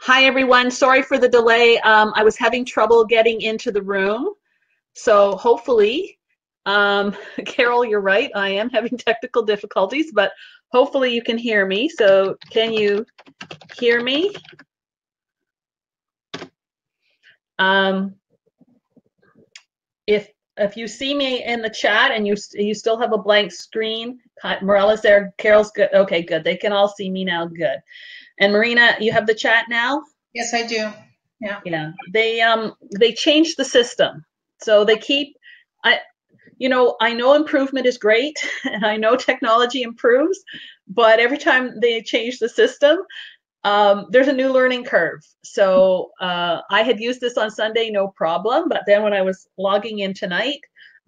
Hi, everyone. Sorry for the delay. I was having trouble getting into the room. So hopefully, Carol, you're right. I am having technical difficulties, but hopefully you can hear me. So can you hear me? Um, if you see me in the chat and you still have a blank screen, Morella's there, Carol's good. Okay, good. They can all see me now. Good. And Marina, you have the chat now? Yes, I do. Yeah. Yeah. They changed the system. So they keep I know improvement is great and I know technology improves, but every time they change the system, there's a new learning curve. So I had used this on Sunday, no problem. But then when I was logging in tonight,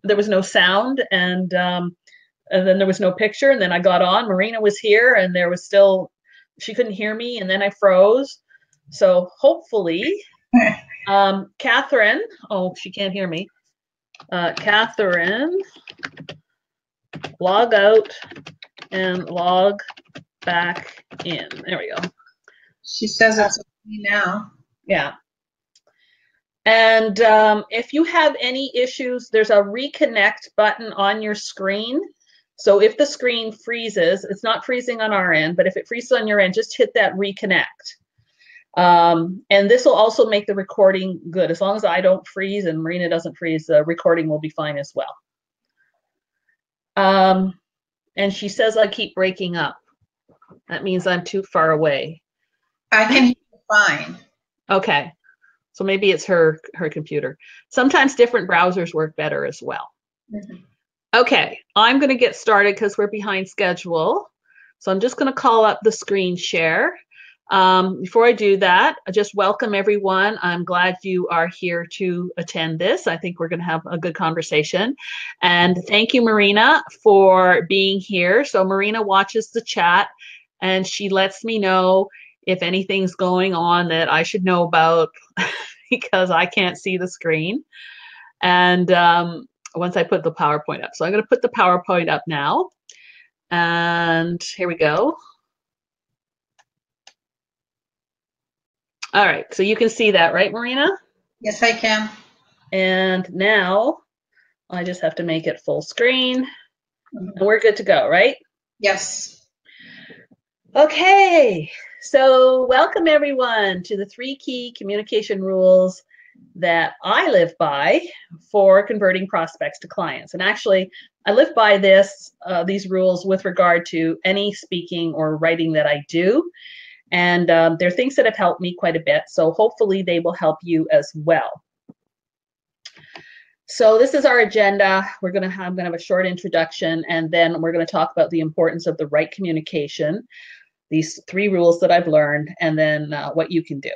there was no sound and then there was no picture. And then I got on, Marina was here and there was still, she couldn't hear me. And then I froze. So hopefully, Catherine, oh, she can't hear me. Catherine, log out and log back in. There we go. She says it's okay now. Yeah. And if you have any issues, there's a reconnect button on your screen. So if the screen freezes, it's not freezing on our end, but if it freezes on your end, just hit that reconnect. And this will also make the recording good. As long as I don't freeze and Marina doesn't freeze, the recording will be fine as well. And she says I keep breaking up. That means I'm too far away. I can hear you fine. Okay. So maybe it's her computer. Sometimes different browsers work better as well. Mm-hmm. Okay, I'm going to get started because we're behind schedule. So I'm just going to call up the screen share. Before I do that, I just welcome everyone. I'm glad you are here to attend this. I think we're going to have a good conversation. And thank you, Marina, for being here. So Marina watches the chat and she lets me know if anything's going on that I should know about because I can't see the screen. And once I put the PowerPoint up. So I'm going to put the PowerPoint up now. And here we go. All right, so you can see that, right, Marina? Yes, I can. And now I just have to make it full screen. And we're good to go, right? Yes. Okay, so welcome everyone to the 3 key communication rules that I live by for converting prospects to clients. And actually, I live by these rules with regard to any speaking or writing that I do. And they're things that have helped me quite a bit. So hopefully they will help you as well. So this is our agenda. I'm going to have a short introduction, and then we're going to talk about the importance of the right communication, these 3 rules that I've learned, and then what you can do.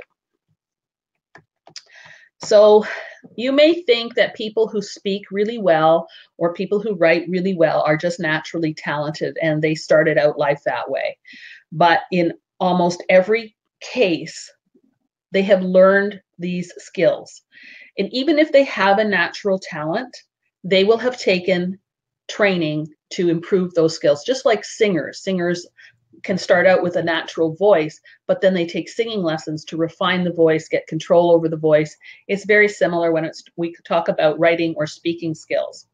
So you may think that people who speak really well or people who write really well are just naturally talented and they started out life that way. But in almost every case, they have learned these skills. And even if they have a natural talent, they will have taken training to improve those skills. Just like singers. Singers can start out with a natural voice, but then they take singing lessons to refine the voice, get control over the voice. It's very similar when we talk about writing or speaking skills.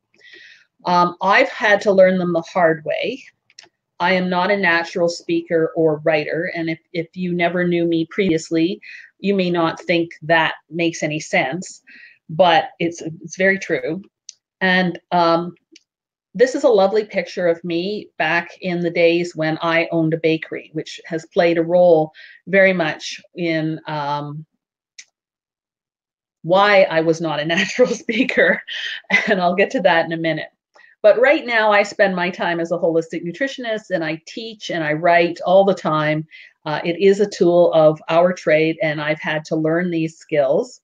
I've had to learn them the hard way. I am not a natural speaker or writer, and if you never knew me previously, you may not think that makes any sense, but it's very true. And this is a lovely picture of me back in the days when I owned a bakery, which has played a role very much in why I was not a natural speaker, and I'll get to that in a minute. But right now, I spend my time as a holistic nutritionist, and I teach and I write all the time. It is a tool of our trade, and I've had to learn these skills.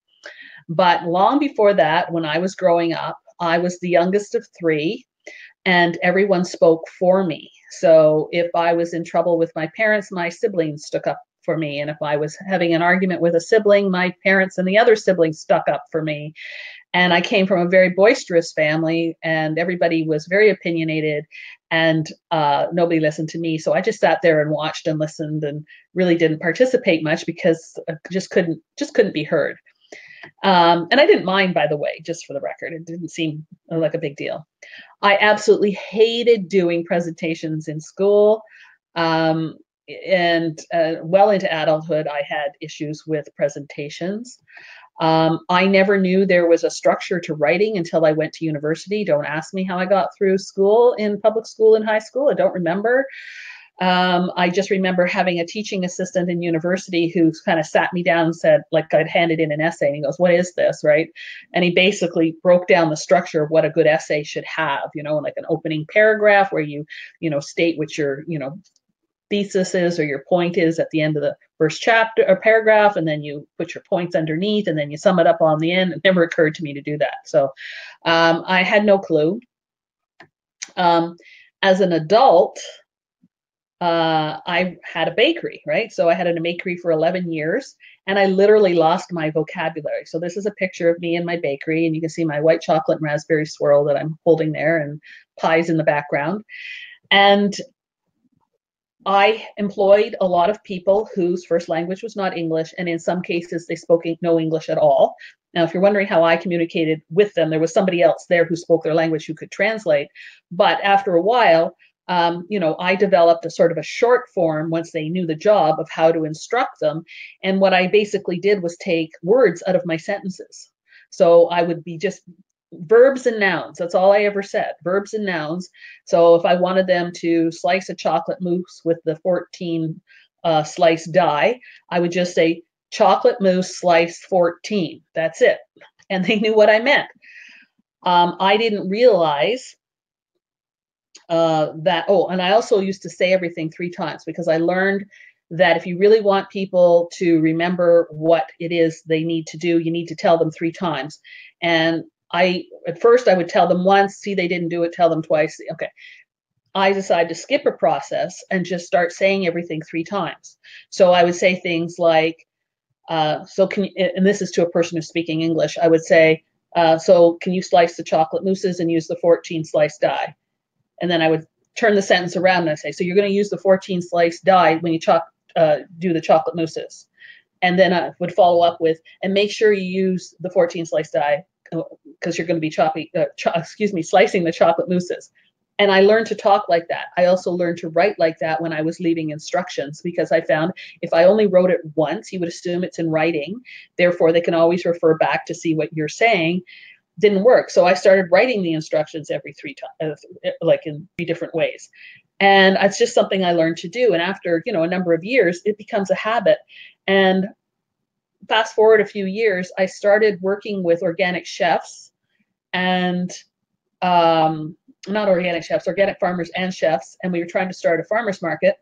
But long before that, when I was growing up, I was the youngest of 3. And everyone spoke for me. So if I was in trouble with my parents, my siblings stuck up for me. And if I was having an argument with a sibling, my parents and the other siblings stuck up for me. And I came from a very boisterous family, and everybody was very opinionated, and nobody listened to me. So I just sat there and watched and listened, and really didn't participate much because I just couldn't be heard. And I didn't mind, by the way, just for the record. It didn't seem like a big deal. I absolutely hated doing presentations in school. Um, and well into adulthood, I had issues with presentations. I never knew there was a structure to writing until I went to university. Don't ask me how I got through school, in public school and high school. I don't remember. I just remember having a teaching assistant in university who kind of sat me down and said, like, I'd handed in an essay, and he goes, "What is this?" Right? And he basically broke down the structure of what a good essay should have, like an opening paragraph where you state what your, thesis is or your point is at the end of the first chapter or paragraph, and then you put your points underneath, and then you sum it up on the end. It never occurred to me to do that. So I had no clue. As an adult, I had a bakery, right? So I had a bakery for 11 years, and I literally lost my vocabulary. So this is a picture of me in my bakery, and you can see my white chocolate and raspberry swirl that I'm holding there, and pies in the background. And I employed a lot of people whose first language was not English, and in some cases they spoke no English at all. Now, if you're wondering how I communicated with them, there was somebody else there who spoke their language who could translate. But after a while, I developed a sort of a short form once they knew the job of how to instruct them. And what I basically did was take words out of my sentences. So I would be just verbs and nouns. That's all I ever said, verbs and nouns. So if I wanted them to slice a chocolate mousse with the 14 slice die, I would just say chocolate mousse slice 14. That's it. And they knew what I meant. I didn't realize and I also used to say everything 3 times, because I learned that if you really want people to remember what it is they need to do, you need to tell them 3 times. And at first I would tell them once, see they didn't do it, tell them twice. Okay. I decided to skip a process and just start saying everything 3 times. So I would say things like, so can you, and this is to a person who's speaking English, I would say, so can you slice the chocolate mousses and use the 14 slice die? And then I would turn the sentence around and I say, so you're going to use the 14 slice die when you do the chocolate mousses. And then I would follow up with, and make sure you use the 14 slice die because you're going to be slicing the chocolate mousses. And I learned to talk like that. I also learned to write like that when I was leaving instructions, because I found if I only wrote it once, you would assume it's in writing. Therefore, they can always refer back to see what you're saying. Didn't work. So I started writing the instructions every 3 times, like in 3 different ways. And it's just something I learned to do. And after, a number of years, it becomes a habit. And fast forward a few years, I started working with organic chefs and not organic chefs, organic farmers and chefs. And we were trying to start a farmer's market.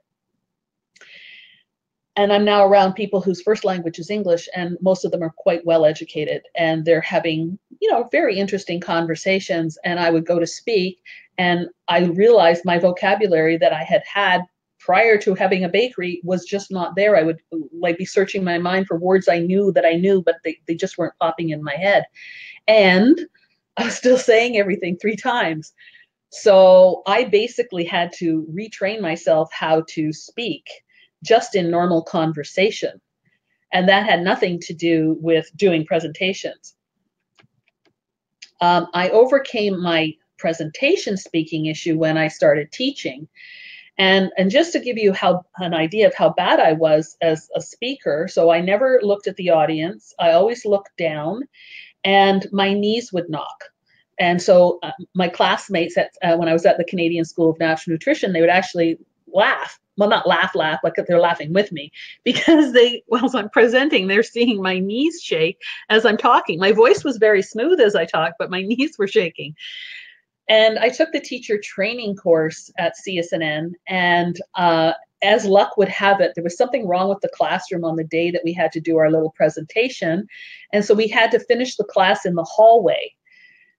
And I'm now around people whose first language is English, and most of them are quite well educated, and they're having, very interesting conversations. And I would go to speak, and I realized my vocabulary that I had prior to having a bakery was just not there. I would be searching my mind for words I knew, but they just weren't popping in my head. And I was still saying everything 3 times. So I basically had to retrain myself how to speak just in normal conversation. And that had nothing to do with doing presentations. I overcame my presentation speaking issue when I started teaching. And just to give you an idea of how bad I was as a speaker, so I never looked at the audience. I always looked down, and my knees would knock. And so my classmates when I was at the Canadian School of Natural Nutrition, they would actually laugh. Well, not laugh, like they're laughing with me, because as I'm presenting, they're seeing my knees shake as I'm talking. My voice was very smooth as I talked, but my knees were shaking. And I took the teacher training course at CSNN, and as luck would have it, there was something wrong with the classroom on the day that we had to do our little presentation. And so we had to finish the class in the hallway.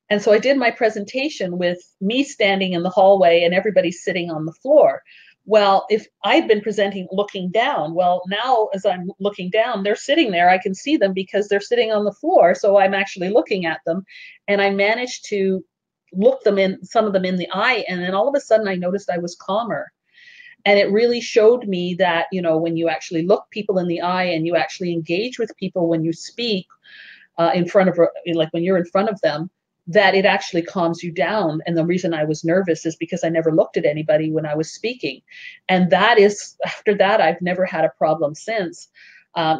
And so I did my presentation with me standing in the hallway and everybody sitting on the floor. Well, if I'd been presenting looking down, well, now as I'm looking down, they're sitting there. I can see them because they're sitting on the floor. So I'm actually looking at them, and I managed to look them in, some of them in the eye. And then all of a sudden I noticed I was calmer. And it really showed me that, you know, when you actually look people in the eye and you actually engage with people when you speak in front of, like when you're in front of them, that it actually calms you down. And the reason I was nervous is because I never looked at anybody when I was speaking. And that is, after that, I've never had a problem since.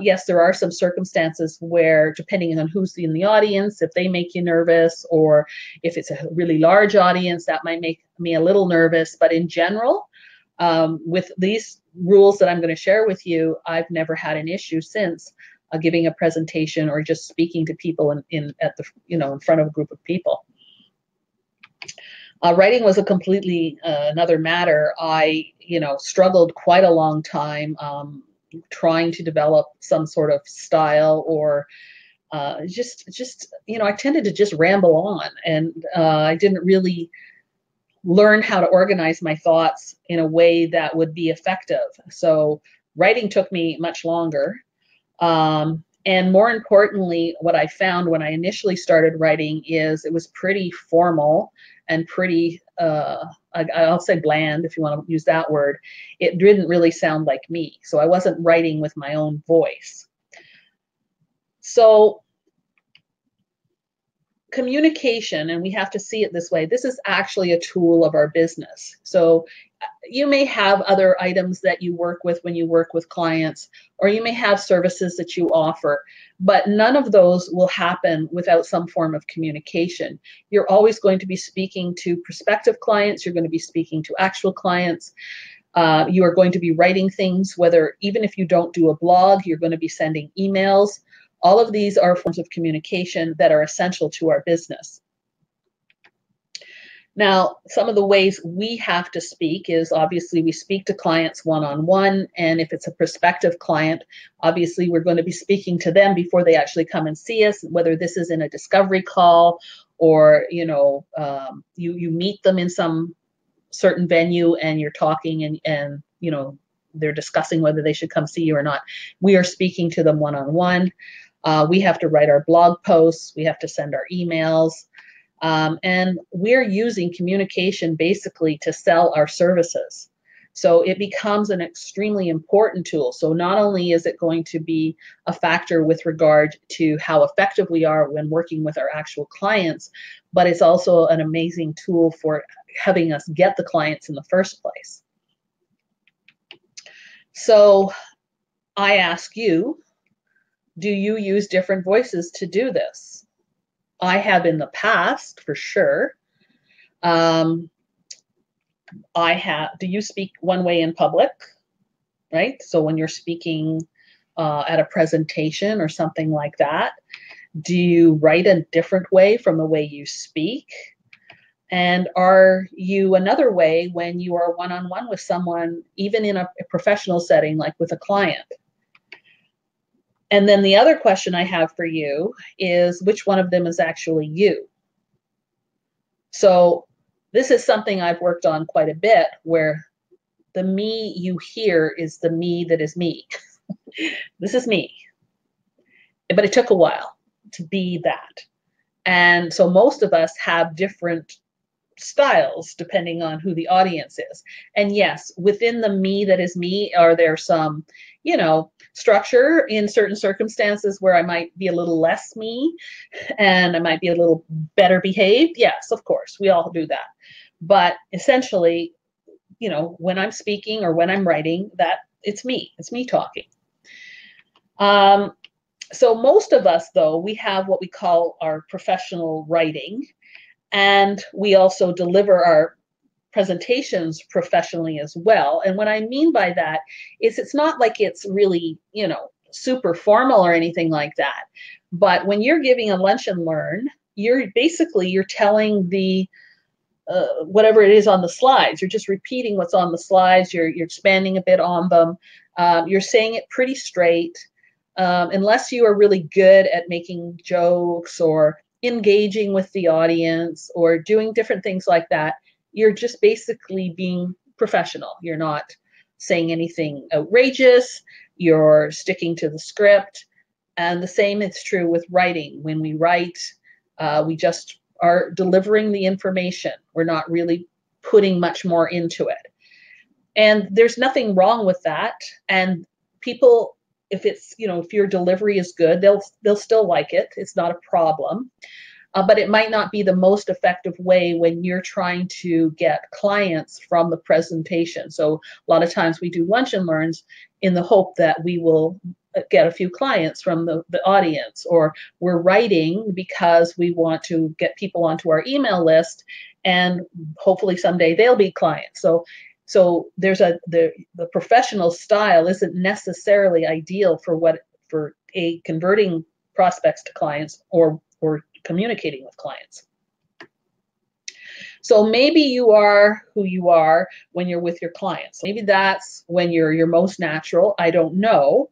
Yes, there are some circumstances where, depending on who's in the audience, if they make you nervous, or if it's a really large audience, that might make me a little nervous. But in general, with these rules that I'm going to share with you, I've never had an issue since giving a presentation or just speaking to people in front of a group of people. Writing was a completely another matter. I struggled quite a long time trying to develop some sort of style, or just I tended to just ramble on, and I didn't really learn how to organize my thoughts in a way that would be effective. So writing took me much longer. And more importantly, what I found when I initially started writing is it was pretty formal and pretty, I'll say bland, if you want to use that word. It didn't really sound like me. So I wasn't writing with my own voice. So communication, and we have to see it this way, this is actually a tool of our business. So you may have other items that you work with when you work with clients, or you may have services that you offer, but none of those will happen without some form of communication. You're always going to be speaking to prospective clients. You're going to be speaking to actual clients. You are going to be writing things, whether even if you don't do a blog, you're going to be sending emails. All of these are forms of communication that are essential to our business. Now, some of the ways we have to speak is obviously we speak to clients one-on-one, and if it's a prospective client, obviously we're going to be speaking to them before they actually come and see us, whether this is in a discovery call or you meet them in some certain venue and you're talking and they're discussing whether they should come see you or not. We are speaking to them one-on-one. We have to write our blog posts. We have to send our emails. And we're using communication basically to sell our services. So it becomes an extremely important tool. So not only is it going to be a factor with regard to how effective we are when working with our actual clients, but it's also an amazing tool for having us get the clients in the first place. So I ask you, do you use different voices to do this? I have in the past, for sure. Do you speak one way in public, right? So when you're speaking at a presentation or something like that, do you write a different way from the way you speak? And are you another way when you are one-on-one with someone, even in a professional setting, like with a client? And then the other question I have for you is, which one of them is actually you? So this is something I've worked on quite a bit, where the me you hear is the me that is me. This is me. But it took a while to be that. And so most of us have different styles depending on who the audience is. And yes, within the me that is me, are there some, structure in certain circumstances where I might be a little less me and I might be a little better behaved? Yes, of course, we all do that. But essentially, when I'm speaking or when I'm writing, that it's me talking. So most of us, though, we have what we call our professional writing, and we also deliver our presentations professionally as well. And what I mean by that is it's not like it's really, super formal or anything like that. But when you're giving a lunch and learn, you're telling the whatever it is on the slides. You're just repeating what's on the slides. You're expanding a bit on them. You're saying it pretty straight. Unless you are really good at making jokes or engaging with the audience or doing different things like that, you're just basically being professional. You're not saying anything outrageous. You're sticking to the script. And the same is true with writing. When we write, we just are delivering the information. We're not really putting much more into it. And there's nothing wrong with that. And people, if it's, if your delivery is good, they'll still like it. It's not a problem. But it might not be the most effective way when you're trying to get clients from the presentation. So a lot of times we do lunch and learns in the hope that we will get a few clients from the audience, or we're writing because we want to get people onto our email list, and hopefully someday they'll be clients. So there's the professional style isn't necessarily ideal for converting prospects to clients or communicating with clients. So maybe you are who you are when you're with your clients. Maybe that's when you're your most natural. I don't know.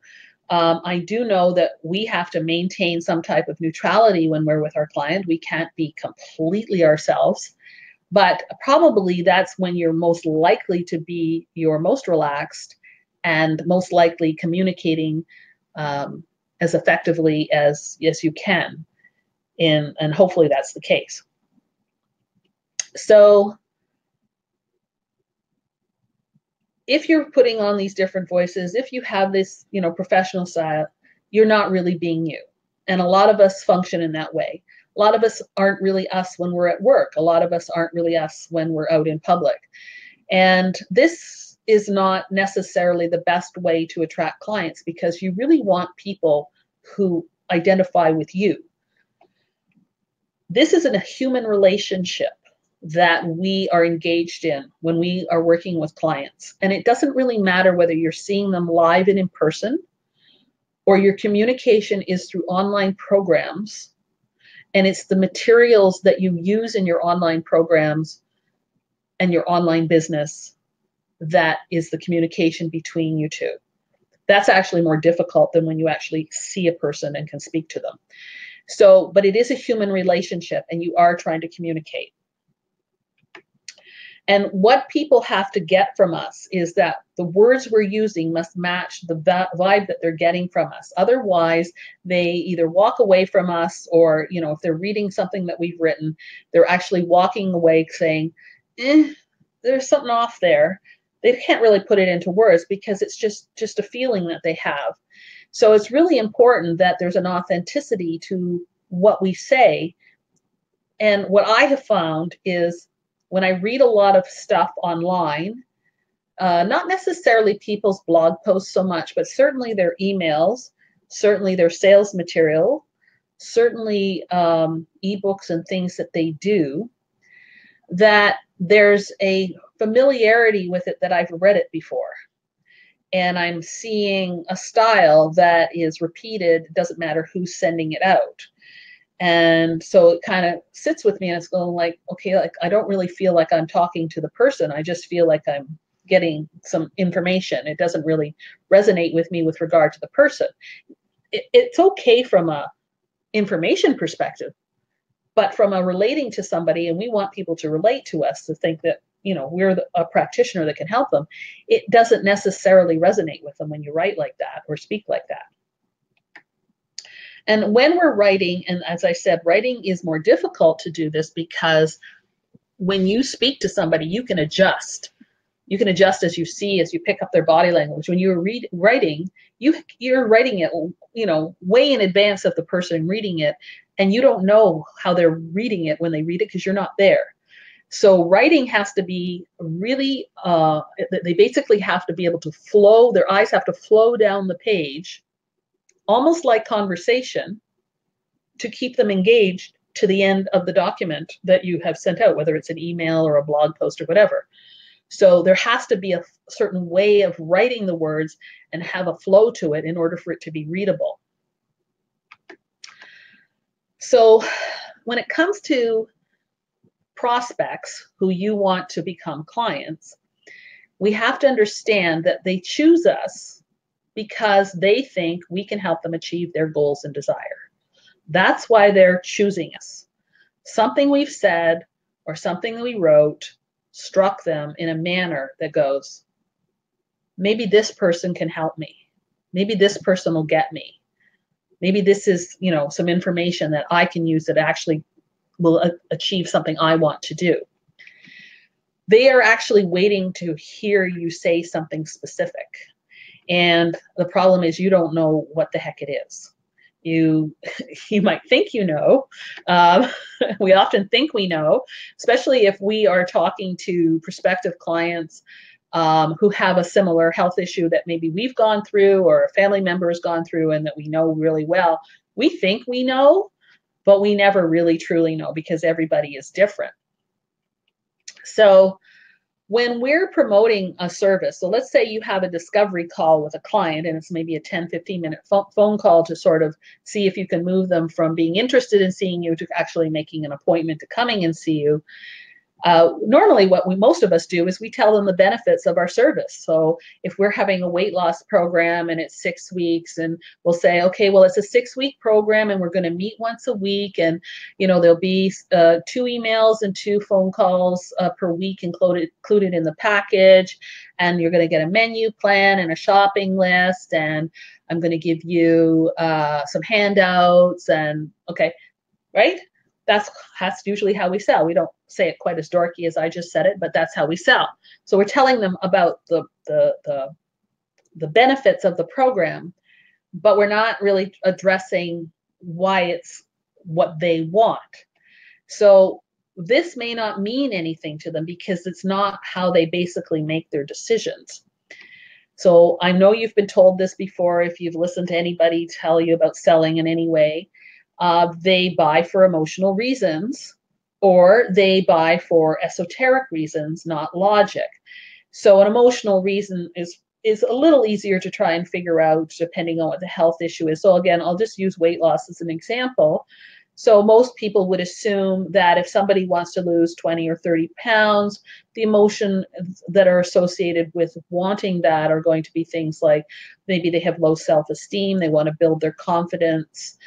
I do know that we have to maintain some type of neutrality when we're with our client. We can't be completely ourselves. But probably that's when you're most likely to be your most relaxed and most likely communicating as effectively as you can. And hopefully that's the case. So if you're putting on these different voices, if you have this, professional style, you're not really being you. And a lot of us function in that way. A lot of us aren't really us when we're at work. A lot of us aren't really us when we're out in public. And this is not necessarily the best way to attract clients, because you really want people who identify with you. This isn't a human relationship that we are engaged in when we are working with clients. And it doesn't really matter whether you're seeing them live and in person, or your communication is through online programs, and it's the materials that you use in your online programs and your online business that is the communication between you two. That's actually more difficult than when you actually see a person and can speak to them. So, but it is a human relationship, and you are trying to communicate. And what people have to get from us is that the words we're using must match the vibe that they're getting from us. Otherwise, they either walk away from us, or, if they're reading something that we've written, they're actually walking away saying, there's something off there. They can't really put it into words because it's just a feeling that they have. So it's really important that there's an authenticity to what we say. And what I have found is when I read a lot of stuff online, not necessarily people's blog posts so much, but certainly their emails, certainly their sales material, certainly ebooks and things that they do, that there's a familiarity with it that I've read it before. And I'm seeing a style that is repeated. It doesn't matter who's sending it out. And so it kind of sits with me, and it's going like, okay, like I don't really feel like I'm talking to the person. I just feel like I'm getting some information. It doesn't really resonate with me with regard to the person. It's okay from a information perspective, but from a relating to somebody, and we want people to relate to us, to think that, we're a practitioner that can help them. It doesn't necessarily resonate with them when you write like that or speak like that. And when we're writing, and as I said, writing is more difficult to do this because when you speak to somebody, you can adjust. You can adjust as you pick up their body language. When you're writing, you're writing it, way in advance of the person reading it, and you don't know how they're reading it when they read it because you're not there. So writing has to be really, they basically have to be able to flow, their eyes have to flow down the page, almost like conversation, to keep them engaged to the end of the document that you have sent out, whether it's an email or a blog post or whatever. So there has to be a certain way of writing the words and have a flow to it in order for it to be readable. So when it comes to prospects who you want to become clients, we have to understand that they choose us because they think we can help them achieve their goals and desire. That's why they're choosing us. Something we've said, or something that we wrote, struck them in a manner that goes, maybe this person can help me. Maybe this person will get me. Maybe this is, some information that I can use that actually will achieve something I want to do. They are actually waiting to hear you say something specific. And the problem is you don't know what the heck it is. You might think you know. We often think we know, especially if we are talking to prospective clients who have a similar health issue that maybe we've gone through or a family member has gone through and that we know really well. We think we know, but we never really truly know because everybody is different. So when we're promoting a service, so let's say you have a discovery call with a client and it's maybe a 10, 15-minute phone call to sort of see if you can move them from being interested in seeing you to actually making an appointment to coming and see you. Normally what most of us do is we tell them the benefits of our service. So if we're having a weight loss program and it's 6 weeks, and we'll say, okay, well, it's a 6-week program and we're going to meet once a week, and there'll be 2 emails and 2 phone calls per week included in the package, and you're going to get a menu plan and a shopping list, and I'm going to give you some handouts, and okay, right? That's usually how we sell. We don't say it quite as dorky as I just said it, but that's how we sell. So we're telling them about the benefits of the program, but we're not really addressing why it's what they want. So this may not mean anything to them because it's not how they basically make their decisions. So I know you've been told this before if you've listened to anybody tell you about selling in any way. They buy for emotional reasons, or they buy for esoteric reasons, not logic. So an emotional reason is a little easier to try and figure out depending on what the health issue is. So again, I'll just use weight loss as an example. So most people would assume that if somebody wants to lose 20 or 30 pounds, the emotions that are associated with wanting that are going to be things like maybe they have low self-esteem, they want to build their confidence,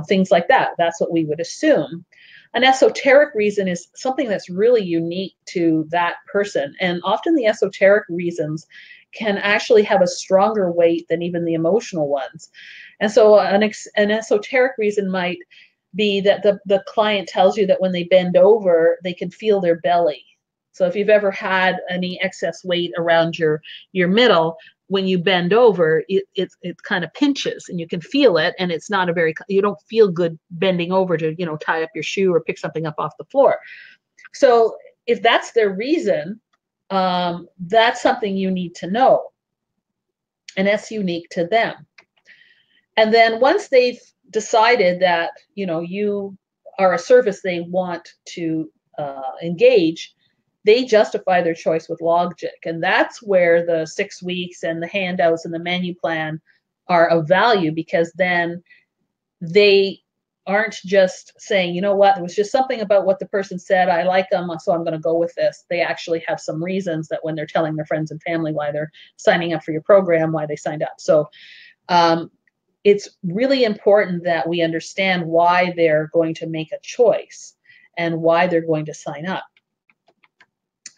things like that. That's what we would assume. An esoteric reason is something that's really unique to that person. And often the esoteric reasons can actually have a stronger weight than even the emotional ones. And so an esoteric reason might be that the client tells you that when they bend over, they can feel their belly. So if you've ever had any excess weight around your middle, when you bend over, it kind of pinches and you can feel it, and it's not you don't feel good bending over to, tie up your shoe or pick something up off the floor. So if that's their reason, that's something you need to know, and that's unique to them. And then once they've decided that, you are a service they want to engage, they justify their choice with logic. And that's where the 6 weeks and the handouts and the menu plan are of value, because then they aren't just saying, you know what, there was just something about what the person said, I like them, so I'm going to go with this. They actually have some reasons that when they're telling their friends and family why they're signing up for your program, why they signed up. So it's really important that we understand why they're going to make a choice and why they're going to sign up.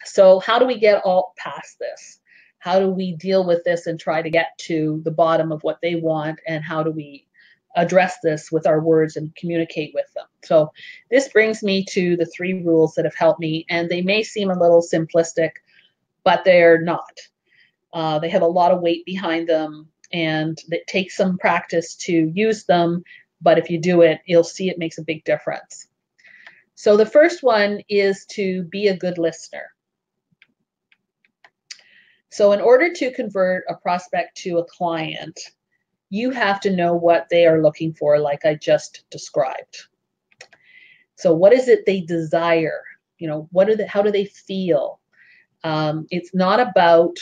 So how do we get all past this? How do we deal with this and try to get to the bottom of what they want? And how do we address this with our words and communicate with them? So this brings me to the 3 rules that have helped me. And they may seem a little simplistic, but they're not. They have a lot of weight behind them, and it takes some practice to use them. But if you do it, you'll see it makes a big difference. So the first one is to be a good listener. So in order to convert a prospect to a client, you have to know what they are looking for, like I just described. So what is it they desire? How do they feel? It's not about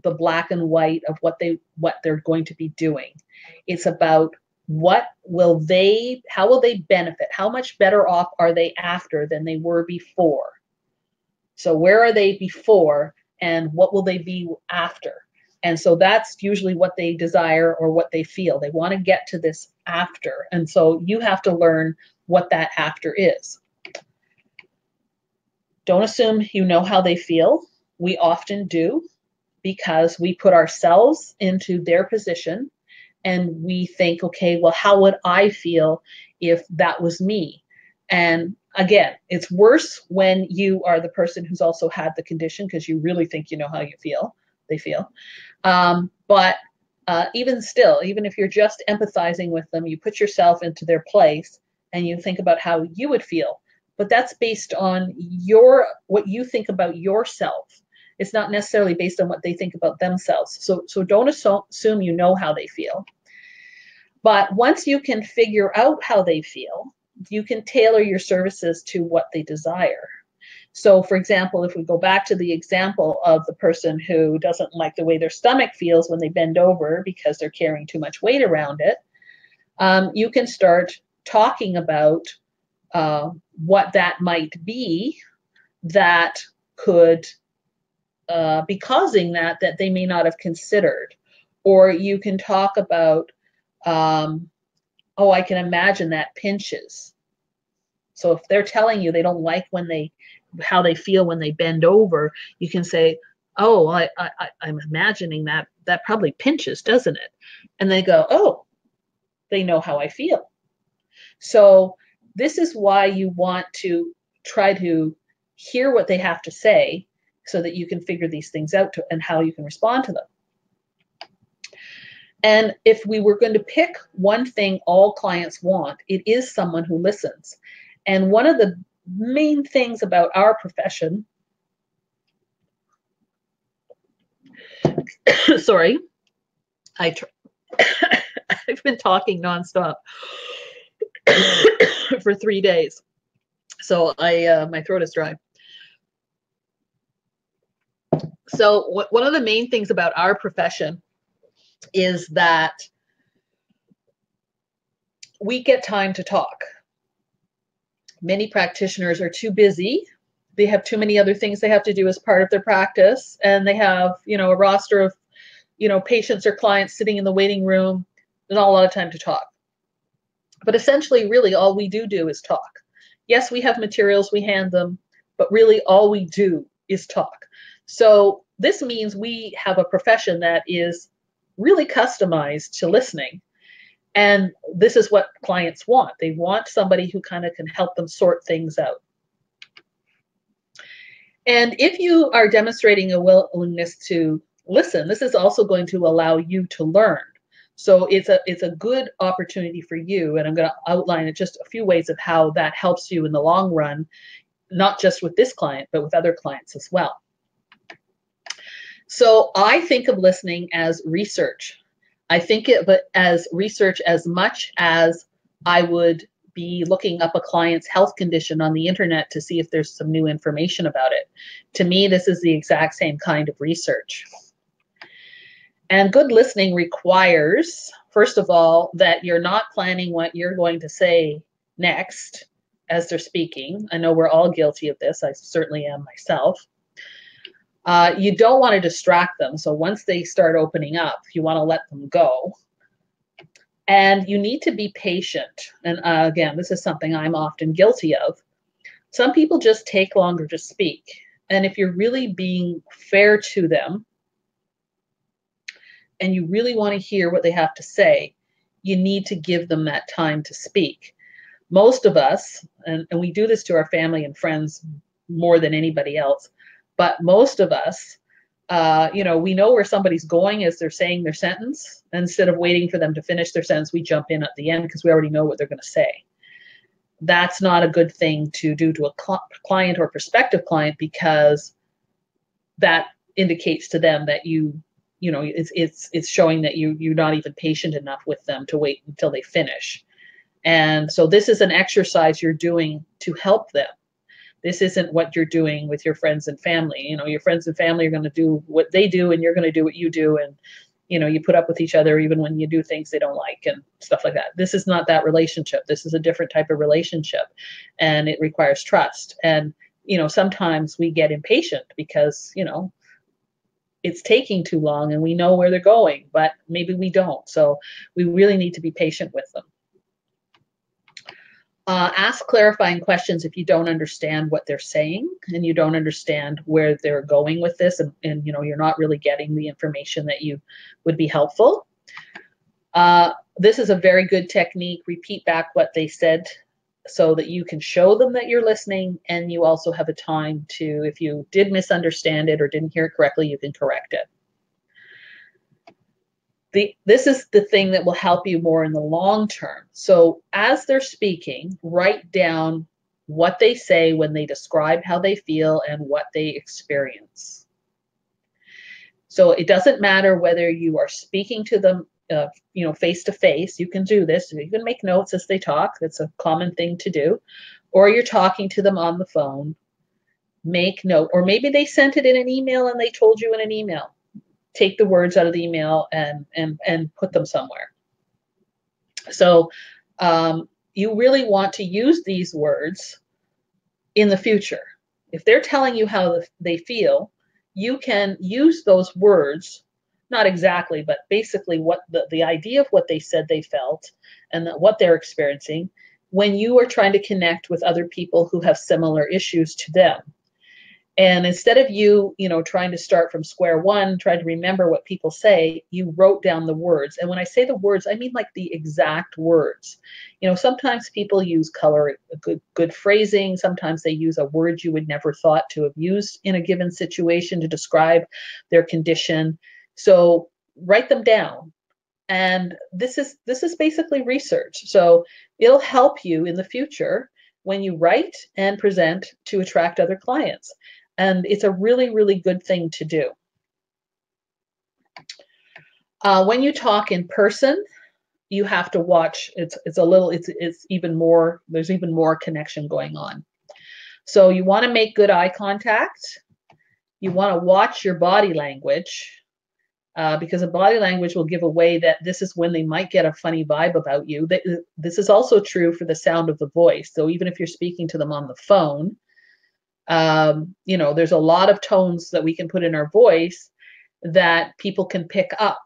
the black and white of what they're going to be doing. It's about how will they benefit? How much better off are they after than they were before? So where are they before, and what will they be after? And so that's usually what they desire or what they feel. They want to get to this after. And so you have to learn what that after is. Don't assume you know how they feel. We often do, because we put ourselves into their position and we think, okay, well, how would I feel if that was me? And again, it's worse when you are the person who's also had the condition, because you really think you know how they feel. But even still, even if you're just empathizing with them, you put yourself into their place and you think about how you would feel. But that's based on what you think about yourself. It's not necessarily based on what they think about themselves. So don't assume you know how they feel. But once you can figure out how they feel, you can tailor your services to what they desire. So, for example, if we go back to the example of the person who doesn't like the way their stomach feels when they bend over because they're carrying too much weight around it, you can start talking about what that might be that could be causing that they may not have considered. Or you can talk about, oh, I can imagine that pinches. So if they're telling you they don't like how they feel when they bend over, you can say, oh, I'm imagining that probably pinches, doesn't it? And they go, oh, they know how I feel. So this is why you want to try to hear what they have to say so that you can figure these things out and how you can respond to them. And if we were going to pick one thing all clients want, it is someone who listens. And one of the main things about our profession, sorry, I've been talking nonstop for 3 days. So my throat is dry. So one of the main things about our profession is that we get time to talk. Many practitioners are too busy. They have too many other things they have to do as part of their practice, and they have, a roster of, patients or clients sitting in the waiting room. There's not a lot of time to talk. But essentially, really, all we do is talk. Yes, we have materials, we hand them, but really all we do is talk. So this means we have a profession that is really customized to listening. And this is what clients want. They want somebody who kind of can help them sort things out. And if you are demonstrating a willingness to listen, this is also going to allow you to learn. So it's a good opportunity for you. And I'm going to outline just a few ways of how that helps you in the long run, not just with this client, but with other clients as well. So I think of listening as research. I think of it as research as much as I would be looking up a client's health condition on the internet to see if there's some new information about it. To me, this is the exact same kind of research. And good listening requires, first of all, that you're not planning what you're going to say next as they're speaking. I know we're all guilty of this. I certainly am myself. You don't want to distract them. So once they start opening up, you want to let them go. And you need to be patient. And again, this is something I'm often guilty of. Some people just take longer to speak. And if you're really being fair to them and you really want to hear what they have to say, you need to give them that time to speak. Most of us, and we do this to our family and friends more than anybody else, but most of us, we know where somebody's going as they're saying their sentence. Instead of waiting for them to finish their sentence, we jump in at the end because we already know what they're going to say. That's not a good thing to do to a client or prospective client, because that indicates to them that it's showing that you're not even patient enough with them to wait until they finish. And so this is an exercise you're doing to help them. This isn't what you're doing with your friends and family. Your friends and family are going to do what they do and you're going to do what you do. And, you put up with each other even when you do things they don't like and stuff like that. This is not that relationship. This is a different type of relationship, and it requires trust. And, sometimes we get impatient because, it's taking too long and we know where they're going, but maybe we don't. So we really need to be patient with them. Ask clarifying questions if you don't understand what they're saying and you don't understand where they're going with this, and you're not really getting the information that you would be helpful. This is a very good technique. Repeat back what they said so that you can show them that you're listening, and you also have a time to, if you did misunderstand it or didn't hear it correctly, you can correct it. This is the thing that will help you more in the long term. So as they're speaking, write down what they say when they describe how they feel and what they experience. So it doesn't matter whether you are speaking to them face to face. You can do this. You can make notes as they talk. That's a common thing to do. Or you're talking to them on the phone. Make note. Or maybe they sent it in an email and they told you in an email. Take the words out of the email and put them somewhere. So you really want to use these words in the future. If they're telling you how they feel, you can use those words, not exactly, but basically what the idea of what they said they felt and what they're experiencing when you are trying to connect with other people who have similar issues to them. And instead of you trying to start from square one, trying to remember what people say, you wrote down the words. And when I say the words, I mean like the exact words. Sometimes people use good phrasing. Sometimes they use a word you would never thought to have used in a given situation to describe their condition. So write them down. And this is basically research. So it'll help you in the future when you write and present to attract other clients. And it's a really, really good thing to do. When you talk in person, you have to watch. It's even more. There's even more connection going on. So you want to make good eye contact. You want to watch your body language because the body language will give away that this is when they might get a funny vibe about you. This is also true for the sound of the voice. So even if you're speaking to them on the phone, there's a lot of tones that we can put in our voice that people can pick up.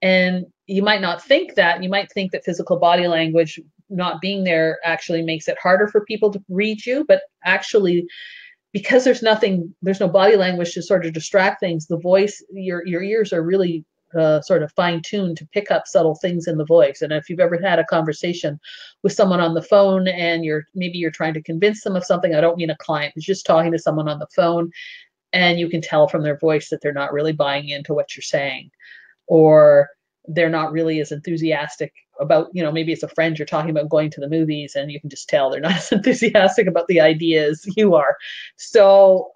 And you might not think that. You might think that physical body language not being there actually makes it harder for people to read you. But actually, because there's no body language to sort of distract things, the voice, your ears are really sort of fine-tuned to pick up subtle things in the voice. And if you've ever had a conversation with someone on the phone and maybe you're trying to convince them of something, I don't mean a client, it's just talking to someone on the phone, and you can tell from their voice that they're not really buying into what you're saying, or they're not really as enthusiastic about, maybe it's a friend you're talking about going to the movies, and you can just tell they're not as enthusiastic about the idea as you are. So,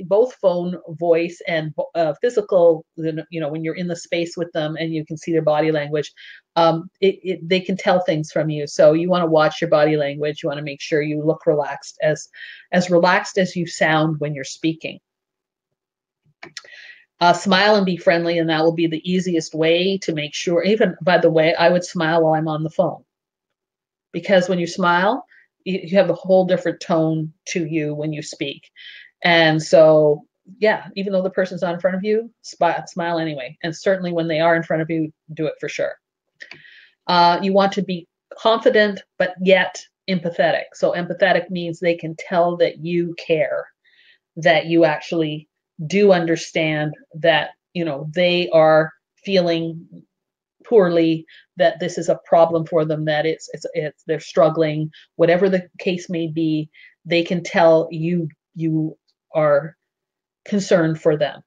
both phone, voice, and physical, when you're in the space with them and you can see their body language, they can tell things from you. So you want to watch your body language. You want to make sure you look relaxed, as relaxed as you sound when you're speaking. Smile and be friendly, and that will be the easiest way to make sure. Even, by the way, I would smile while I'm on the phone, because when you smile, you have a whole different tone to you when you speak. And so, yeah, even though the person's not in front of you, smile anyway. And certainly when they are in front of you, do it for sure. You want to be confident, but yet empathetic. So empathetic means they can tell that you care, that you actually do understand that they are feeling poorly, that this is a problem for them, that it's they're struggling, whatever the case may be. They can tell you are concerned for them.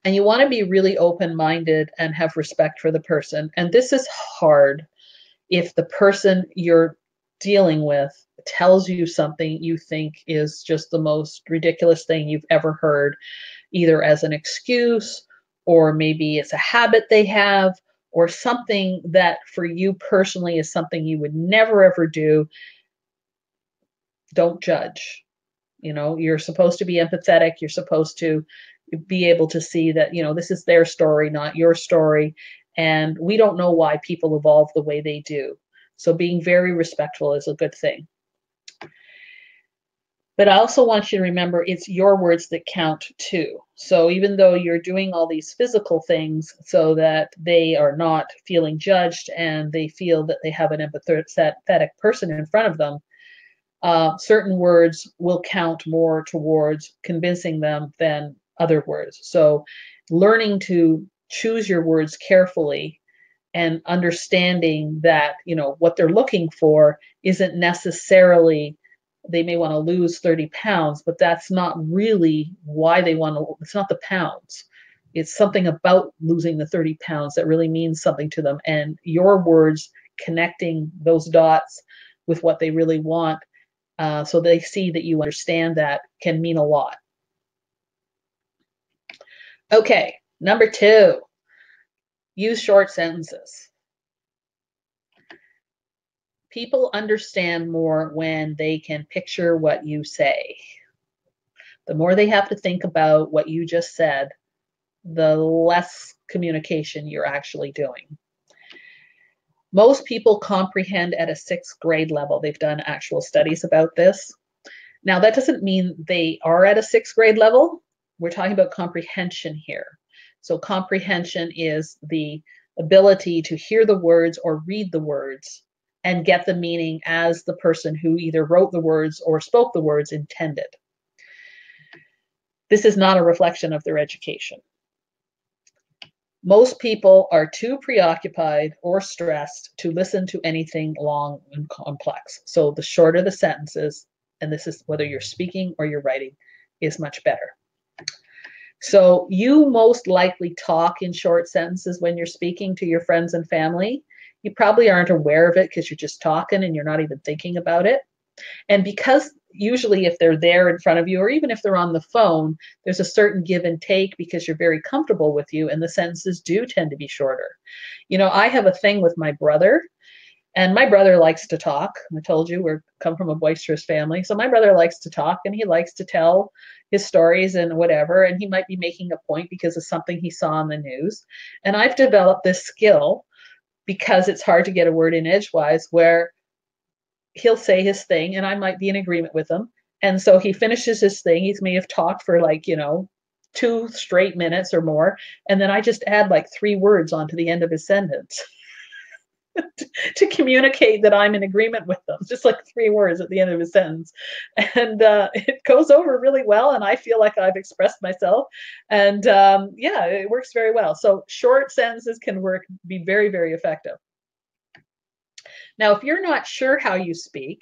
And you want to be really open-minded and have respect for the person. And this is hard if the person you're dealing with tells you something you think is just the most ridiculous thing you've ever heard, either as an excuse, or maybe it's a habit they have, or something that for you personally is something you would never ever do. Don't judge. You're supposed to be empathetic. You're supposed to be able to see that, this is their story, not your story. And we don't know why people evolve the way they do. So being very respectful is a good thing. But I also want you to remember it's your words that count too. So even though you're doing all these physical things so that they are not feeling judged and they feel that they have an empathetic person in front of them, certain words will count more towards convincing them than other words. So learning to choose your words carefully and understanding that, what they're looking for isn't necessarily they may want to lose 30 pounds, but that's not really why they want to, it's not the pounds. It's something about losing the 30 pounds that really means something to them. And your words connecting those dots with what they really want, so they see that you understand that, can mean a lot. Okay, number 2, use short sentences. People understand more when they can picture what you say. The more they have to think about what you just said, the less communication you're actually doing. Most people comprehend at a 6th grade level. They've done actual studies about this. Now, that doesn't mean they are at a 6th grade level. We're talking about comprehension here. So comprehension is the ability to hear the words or read the words and get the meaning as the person who either wrote the words or spoke the words intended. This is not a reflection of their education. Most people are too preoccupied or stressed to listen to anything long and complex. So the shorter the sentences, and this is whether you're speaking or you're writing, is much better. So you most likely talk in short sentences when you're speaking to your friends and family. You probably aren't aware of it because you're just talking and you're not even thinking about it. And because usually if they're there in front of you, or even if they're on the phone, there's a certain give and take because you're very comfortable with you, and the sentences do tend to be shorter. I have a thing with my brother, and my brother likes to talk. I told you we come from a boisterous family. So my brother likes to talk, and he likes to tell his stories and whatever, and he might be making a point because of something he saw on the news. And I've developed this skill, because it's hard to get a word in edgewise, where he'll say his thing and I might be in agreement with him. And so he finishes his thing. He may have talked for 2 straight minutes or more. And then I just add 3 words onto the end of his sentence to communicate that I'm in agreement with them. Just 3 words at the end of his sentence. And it goes over really well. And I feel like I've expressed myself. And it works very well. So short sentences can be very, very effective. Now, if you're not sure how you speak,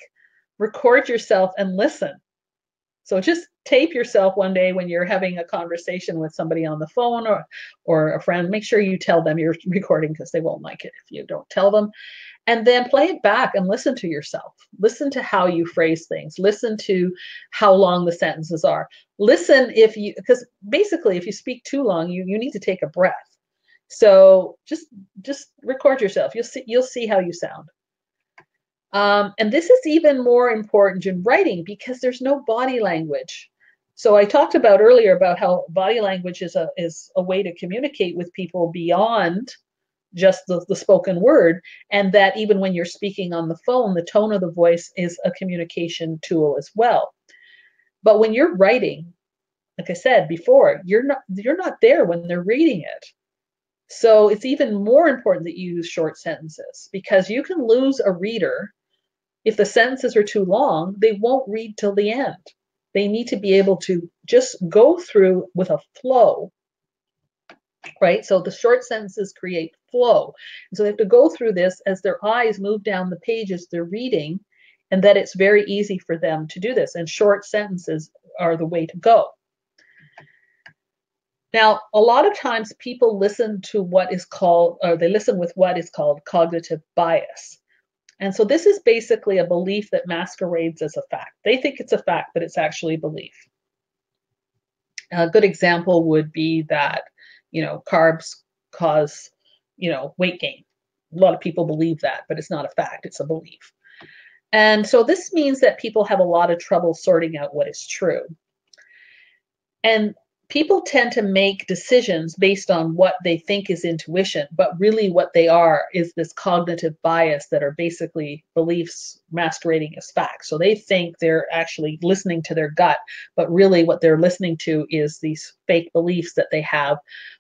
record yourself and listen. So just tape yourself one day when you're having a conversation with somebody on the phone or a friend. Make sure you tell them you're recording, because they won't like it if you don't tell them. And then play it back and listen to yourself. Listen to how you phrase things. Listen to how long the sentences are. Listen because basically if you speak too long, you need to take a breath. So just record yourself. You'll see how you sound. And this is even more important in writing because there's no body language. So I talked about earlier about how body language is a way to communicate with people beyond just the spoken word, and that even when you're speaking on the phone, the tone of the voice is a communication tool as well. But when you're writing, like I said before, you're not there when they're reading it. So it's even more important that you use short sentences, because you can lose a reader. If the sentences are too long, they won't read till the end. They need to be able to just go through with a flow, right? So the short sentences create flow. And so they have to go through this as their eyes move down the pages they're reading, and that it's very easy for them to do this. And short sentences are the way to go. Now, a lot of times people listen to they listen with what is called cognitive bias. And so this is basically a belief that masquerades as a fact. They think it's a fact, but it's actually a belief. A good example would be that, carbs cause, weight gain. A lot of people believe that, but it's not a fact, it's a belief. And so this means that people have a lot of trouble sorting out what is true. And people tend to make decisions based on what they think is intuition, but really what they are is this cognitive bias that are basically beliefs masquerading as facts. So they think they're actually listening to their gut, but really what they're listening to is these fake beliefs that they have,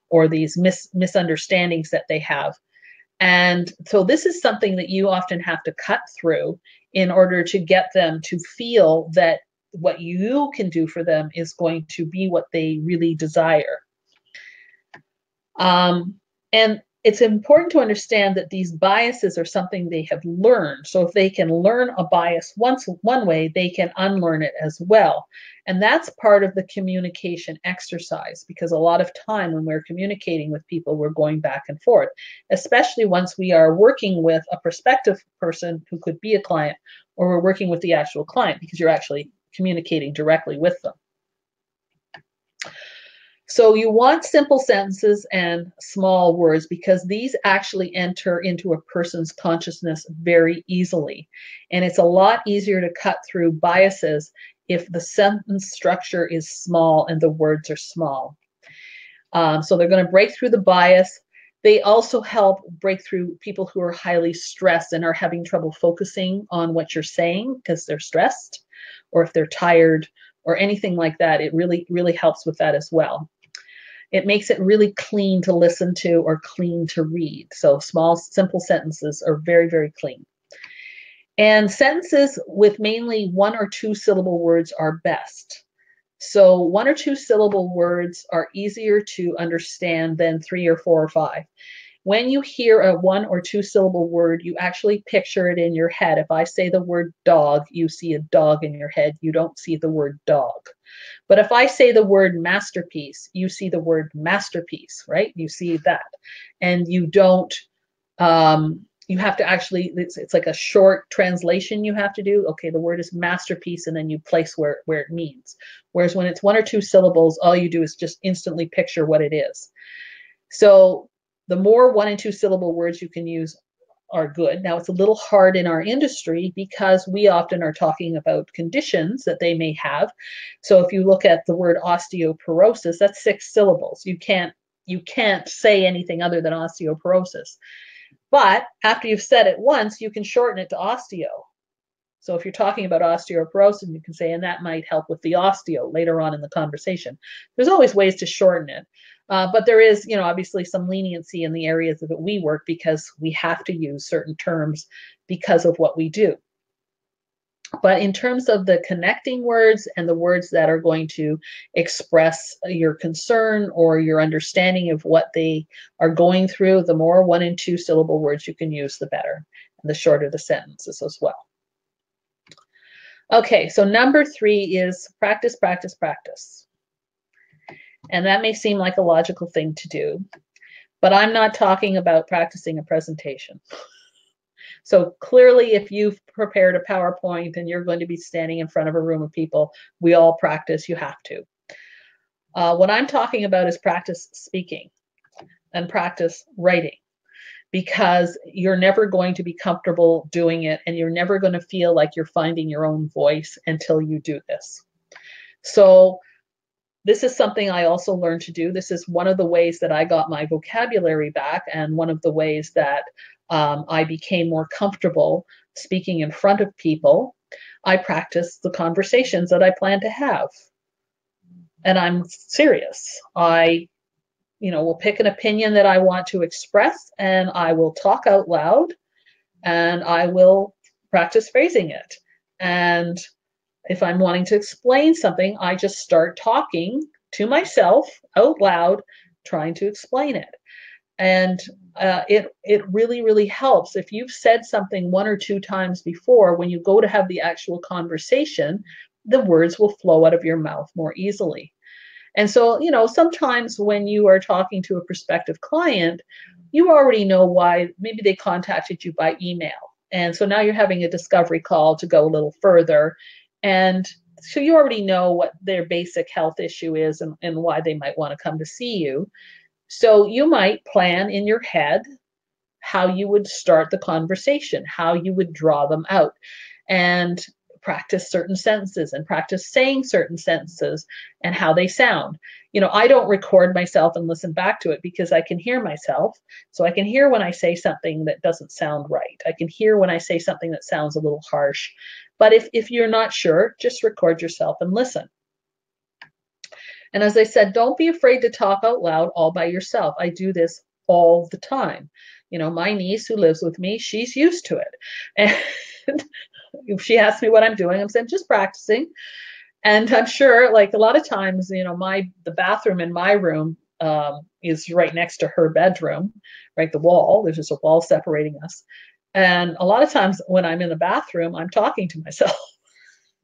or these misunderstandings that they have. And so this is something that you often have to cut through in order to get them to feel that what you can do for them is going to be what they really desire. And it's important to understand that these biases are something they have learned. So if they can learn a bias once one way, they can unlearn it as well. And that's part of the communication exercise, because a lot of time when we're communicating with people, we're going back and forth, especially once we are working with a prospective person who could be a client, or we're working with the actual client, because you're actually communicating directly with them. So you want simple sentences and small words, because these actually enter into a person's consciousness very easily. And it's a lot easier to cut through biases if the sentence structure is small and the words are small. So they're going to break through the bias. They also help break through people who are highly stressed and are having trouble focusing on what you're saying because they're stressed, or if they're tired or anything like that. It really, really helps with that as well. It makes it really clean to listen to or clean to read. So small, simple sentences are very, very clean. And sentences with mainly 1 or 2 syllable words are best. So 1 or 2 syllable words are easier to understand than 3 or 4 or 5. When you hear a 1 or 2 syllable word, you actually picture it in your head. If I say the word dog, you see a dog in your head. You don't see the word dog. But if I say the word masterpiece, you see the word masterpiece, right? You see that. And you don't, you have to actually, it's like a short translation you have to do. Okay, the word is masterpiece, and then you place where it means. Whereas when it's 1 or 2 syllables, all you do is just instantly picture what it is. So the more 1 and 2 syllable words you can use are good. Now, it's a little hard in our industry because we often are talking about conditions that they may have. So if you look at the word osteoporosis, that's 6 syllables. You can't say anything other than osteoporosis. But after you've said it once, you can shorten it to osteo. So if you're talking about osteoporosis, you can say, and that might help with the osteo later on in the conversation. There's always ways to shorten it. But there is, obviously some leniency in the areas that we work, because we have to use certain terms because of what we do. But in terms of the connecting words and the words that are going to express your concern or your understanding of what they are going through, the more 1 and 2 syllable words you can use, the better, and the shorter the sentences as well. Okay, so number 3 is practice, practice, practice. And that may seem like a logical thing to do, but I'm not talking about practicing a presentation. So clearly, if you've prepared a PowerPoint and you're going to be standing in front of a room of people, we all practice, you have to. What I'm talking about is practice speaking and practice writing, because you're never going to be comfortable doing it, and you're never going to feel like you're finding your own voice until you do this. So this is something I also learned to do. This is one of the ways that I got my vocabulary back, and one of the ways that I became more comfortable speaking in front of people. I practice the conversations that I plan to have. And I'm serious. I will pick an opinion that I want to express, and I will talk out loud, and I will practice phrasing it. And if I'm wanting to explain something, I just start talking to myself out loud, trying to explain it. And it really, really helps. If you've said something 1 or 2 times before, when you go to have the actual conversation, the words will flow out of your mouth more easily. And so, sometimes when you are talking to a prospective client, you already know why. Maybe they contacted you by email. And so now you're having a discovery call to go a little further. And so you already know what their basic health issue is, and why they might want to come to see you. So you might plan in your head how you would start the conversation, how you would draw them out. And practice certain sentences and practice saying certain sentences and how they sound. I don't record myself and listen back to it because I can hear myself. So I can hear when I say something that doesn't sound right. I can hear when I say something that sounds a little harsh. But if you're not sure, just record yourself and listen. And as I said, don't be afraid to talk out loud all by yourself. I do this all the time. My niece who lives with me, she's used to it. And if she asks me what I'm doing, I'm saying just practicing. And I'm sure, like a lot of times, the bathroom in my room is right next to her bedroom, right? The wall. There's just a wall separating us. And a lot of times when I'm in the bathroom, I'm talking to myself,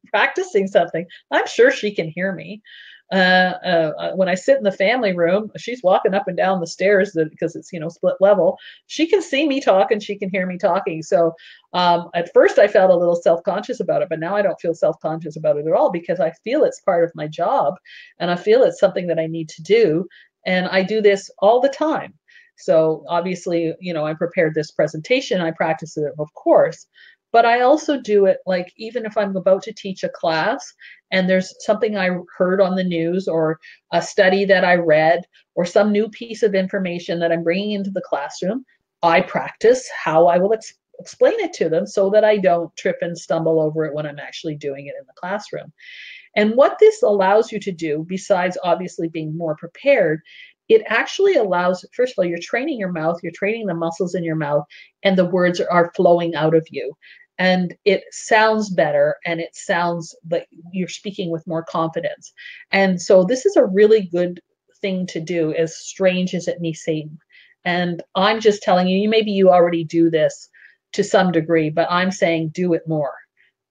practicing something. I'm sure she can hear me. When I sit in the family room, she's walking up and down the stairs because it's split level. She can see me talk and she can hear me talking. So at first I felt a little self-conscious about it, but now I don't feel self-conscious about it at all because I feel it's part of my job and I feel it's something that I need to do, and I do this all the time. So obviously, I prepared this presentation, I practice it, of course, but I also do it like even if I'm about to teach a class and there's something I heard on the news or a study that I read or some new piece of information that I'm bringing into the classroom, I practice how I will explain it to them so that I don't trip and stumble over it when I'm actually doing it in the classroom. And what this allows you to do, besides obviously being more prepared, it actually allows, first of all, you're training your mouth, you're training the muscles in your mouth, and the words are flowing out of you. And it sounds better, and it sounds like you're speaking with more confidence. And so this is a really good thing to do, as strange as it may seem. And I'm just telling you, maybe you already do this to some degree, but I'm saying do it more.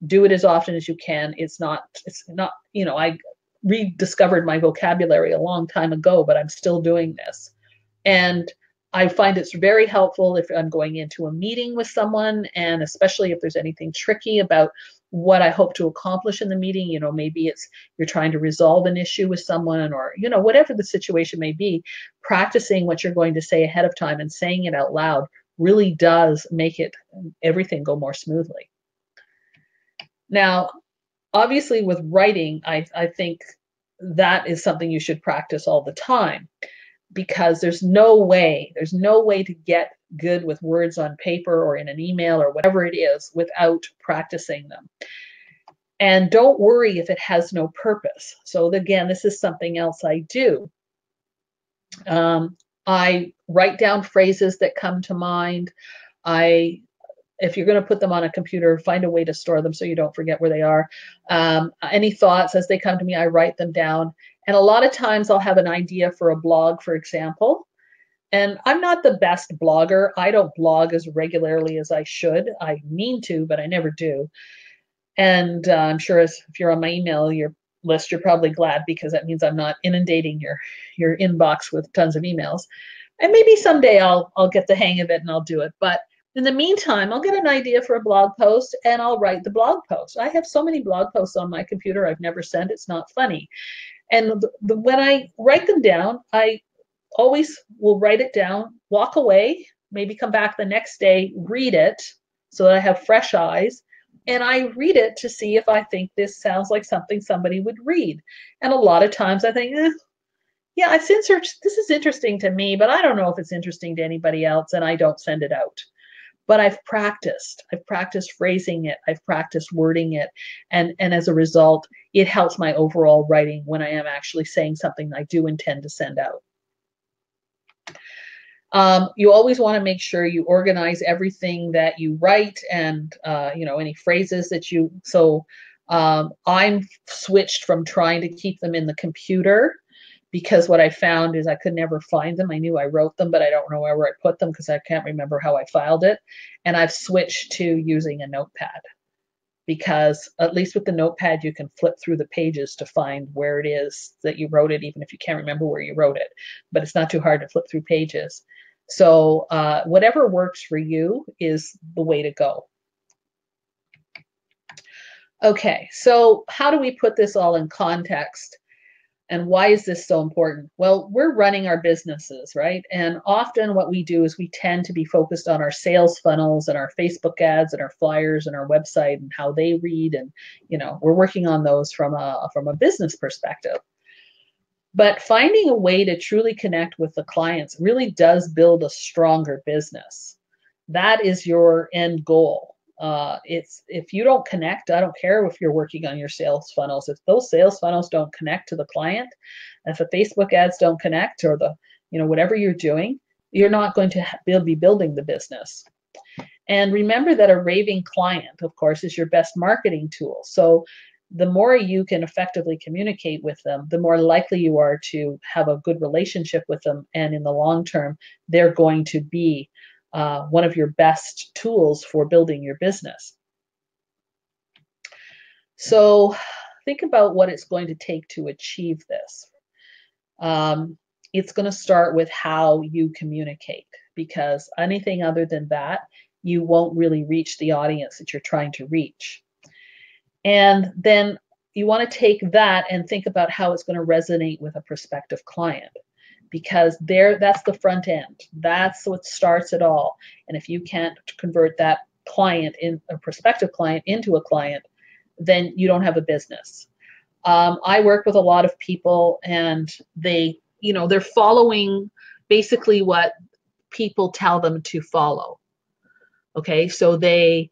Do it as often as you can. It's not, I rediscovered my vocabulary a long time ago, but I'm still doing this. And I find it's very helpful if I'm going into a meeting with someone, and especially if there's anything tricky about what I hope to accomplish in the meeting. Maybe it's you're trying to resolve an issue with someone, or, whatever the situation may be, practicing what you're going to say ahead of time and saying it out loud really does make everything go more smoothly. Now, obviously with writing, I think that is something you should practice all the time, because there's no way to get good with words on paper or in an email or whatever it is without practicing them. And don't worry if it has no purpose. So again, this is something else I do. I write down phrases that come to mind. If you're going to put them on a computer, find a way to store them so you don't forget where they are. Any thoughts as they come to me, I write them down. And a lot of times I'll have an idea for a blog, for example. And I'm not the best blogger. I don't blog as regularly as I should. I mean to, but I never do. And I'm sure if you're on my email list, you're probably glad, because that means I'm not inundating your inbox with tons of emails. And maybe someday I'll get the hang of it and I'll do it. But in the meantime, I'll get an idea for a blog post and I'll write the blog post. I have so many blog posts on my computer I've never sent. It's not funny. And when I write them down, I always will write it down, walk away, maybe come back the next day, read it so that I have fresh eyes. And I read it to see if I think this sounds like something somebody would read. And a lot of times I think, yeah, this is interesting to me, but I don't know if it's interesting to anybody else, and I don't send it out. But I've practiced phrasing it, I've practiced wording it, and as a result, it helps my overall writing when I am actually saying something I do intend to send out. You always want to make sure you organize everything that you write, and any phrases that I'm switched from trying to keep them in the computer, because what I found is I could never find them. I knew I wrote them, but I don't know where I put them because I can't remember how I filed it. And I've switched to using a notepad, because at least with the notepad, you can flip through the pages to find where it is that you wrote it, even if you can't remember where you wrote it. But it's not too hard to flip through pages. So whatever works for you is the way to go. Okay, so how do we put this all in context? And why is this so important? Well, we're running our businesses, right? And often what we do is we tend to be focused on our sales funnels and our Facebook ads and our flyers and our website and how they read. And, we're working on those from a business perspective. But finding a way to truly connect with the clients really does build a stronger business. That is your end goal. It's if you don't connect, I don't care if you're working on your sales funnels. If those sales funnels don't connect to the client, if the Facebook ads don't connect, or whatever you're doing, you're not going to be building the business. And remember that a raving client, of course, is your best marketing tool. So the more you can effectively communicate with them, the more likely you are to have a good relationship with them. And in the long term, they're going to be one of your best tools for building your business. So think about what it's going to take to achieve this. It's going to start with how you communicate, because anything other than that, you won't really reach the audience that you're trying to reach. And then you want to take that and think about how it's going to resonate with a prospective client, because that's the front end. That's what starts it all. And if you can't convert that a prospective client into a client, then you don't have a business. I work with a lot of people, and they're following basically what people tell them to follow. Okay, so they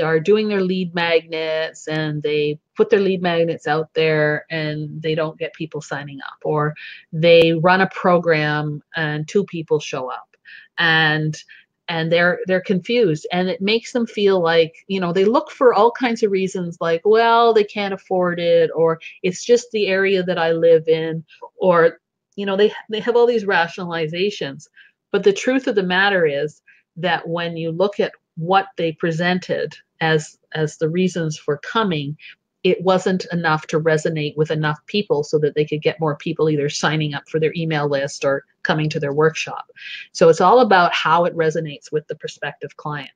are doing their lead magnets, and they put their lead magnets out there, and they don't get people signing up, or they run a program and 2 people show up, and they're confused, and it makes them feel like, they look for all kinds of reasons, like, well, they can't afford it, or it's just the area that I live in, or they have all these rationalizations. But the truth of the matter is that when you look at what they presented as the reasons for coming, it wasn't enough to resonate with enough people so that they could get more people either signing up for their email list or coming to their workshop. So it's all about how it resonates with the prospective client.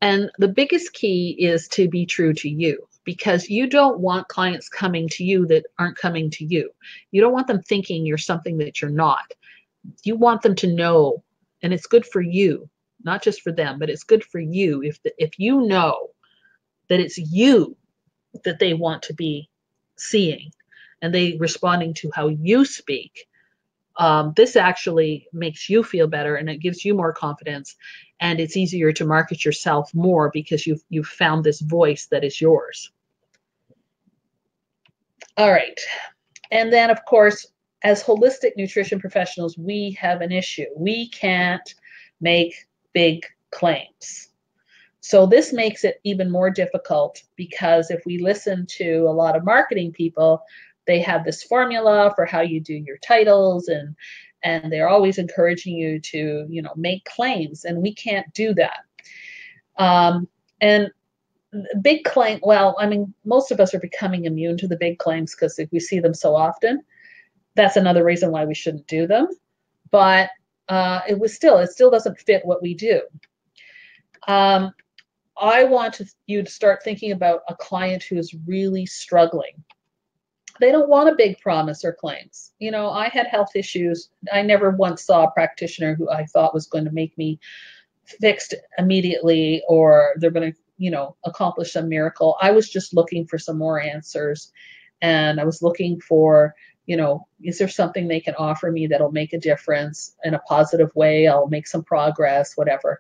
And the biggest key is to be true to you, because you don't want clients coming to you that aren't coming to you. You don't want them thinking you're something that you're not. You want them to know, and it's good for you, not just for them, but it's good for you if you know that it's you that they want to be seeing, and they responding to how you speak. This actually makes you feel better, and it gives you more confidence, and it's easier to market yourself more because you've found this voice that is yours. All right. And then, of course, as holistic nutrition professionals, we have an issue. We can't make big claims. So this makes it even more difficult, because if we listen to a lot of marketing people, they have this formula for how you do your titles, and they're always encouraging you to, make claims, and we can't do that. And big claim, well, I mean, most of us are becoming immune to the big claims because we see them so often. That's another reason why we shouldn't do them. But it still doesn't fit what we do. I want you to start thinking about a client who is really struggling. They don't want a big promise or claims. I had health issues. I never once saw a practitioner who I thought was going to make me fixed immediately, or they're going to, accomplish some miracle. I was just looking for some more answers, and I was looking for, is there something they can offer me that'll make a difference in a positive way? I'll make some progress, whatever.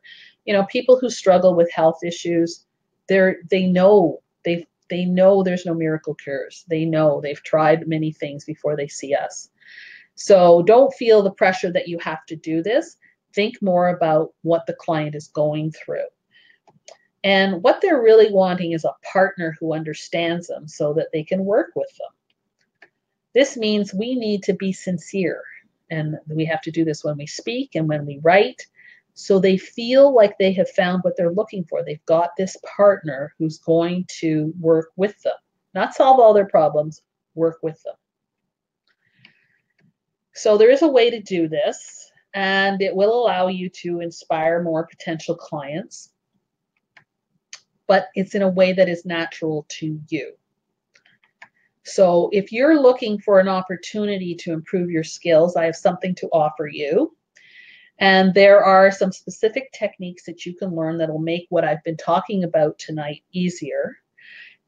People who struggle with health issues, they know there's no miracle cures. They know they've tried many things before they see us. So don't feel the pressure that you have to do this. Think more about what the client is going through. And what they're really wanting is a partner who understands them so that they can work with them. This means we need to be sincere, and we have to do this when we speak and when we write, so they feel like they have found what they're looking for. They've got this partner who's going to work with them, not solve all their problems, work with them. So there is a way to do this, and it will allow you to inspire more potential clients, but it's in a way that is natural to you. So if you're looking for an opportunity to improve your skills, I have something to offer you. And there are some specific techniques that you can learn that will make what I've been talking about tonight easier.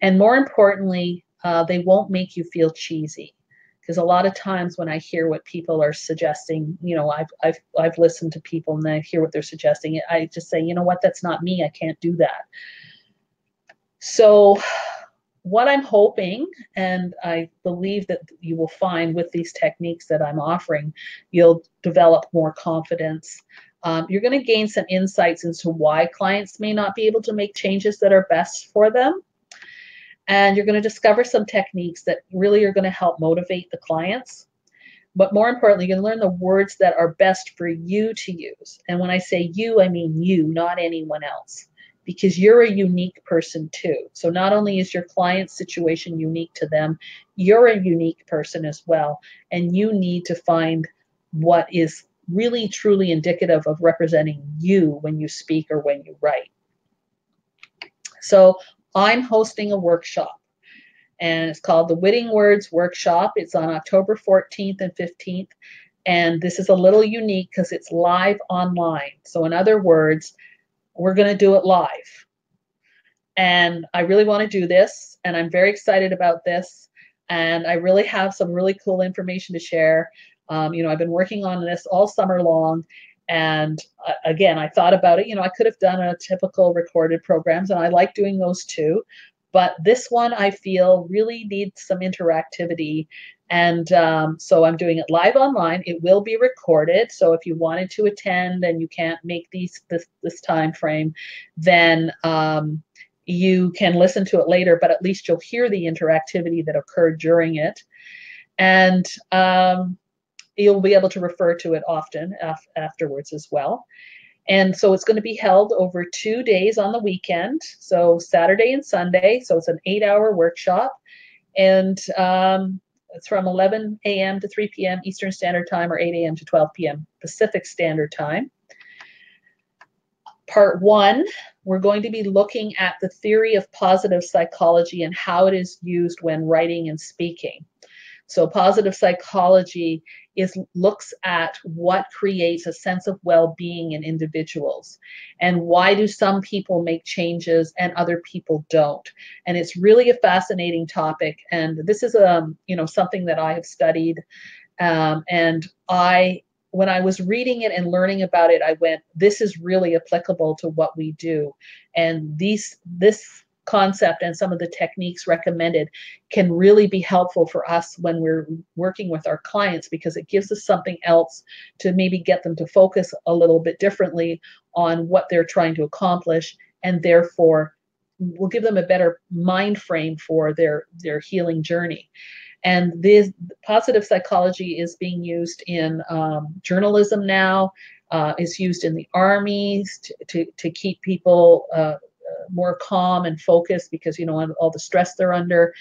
And more importantly, they won't make you feel cheesy. Because a lot of times when I hear what people are suggesting, I've listened to people and I hear what they're suggesting, I just say, you know what, that's not me. I can't do that. So what I'm hoping, and I believe that you will find with these techniques that I'm offering, you'll develop more confidence. You're going to gain some insights into why clients may not be able to make changes that are best for them. And you're going to discover some techniques that really are going to help motivate the clients. But more importantly, you're going to learn the words that are best for you to use. And when I say you, I mean you, not anyone else, because you're a unique person too. So not only is your client's situation unique to them, you're a unique person as well. And you need to find what is really truly indicative of representing you when you speak or when you write. So I'm hosting a workshop, and it's called the Witting Words Workshop. It's on October 14th and 15th. And this is a little unique because it's live online. So in other words, we're going to do it live. And I really want to do this, and I'm very excited about this. And I really have some really cool information to share. I've been working on this all summer long. And again, I thought about it. I could have done a typical recorded programs, and I like doing those too. But this one I feel really needs some interactivity. And so I'm doing it live online. It will be recorded. So if you wanted to attend and you can't make this time frame, then you can listen to it later, but at least you'll hear the interactivity that occurred during it. And you'll be able to refer to it often afterwards as well. And so it's going to be held over 2 days on the weekend, so Saturday and Sunday. So it's an 8-hour workshop, and it's from 11 a.m. to 3 p.m. Eastern Standard Time, or 8 a.m. to 12 p.m. Pacific Standard Time. Part 1, we're going to be looking at the theory of positive psychology and how it is used when writing and speaking. So positive psychology looks at what creates a sense of well-being in individuals, and why do some people make changes and other people don't. And it's really a fascinating topic. And this is something that I have studied. And when I was reading it and learning about it, I went, this is really applicable to what we do. And this concept and some of the techniques recommended can really be helpful for us when we're working with our clients, because it gives us something else to maybe get them to focus a little bit differently on what they're trying to accomplish, and therefore will give them a better mind frame for their healing journey. And this positive psychology is being used in journalism now. It's used in the armies to keep people more calm and focused, because all the stress they're under,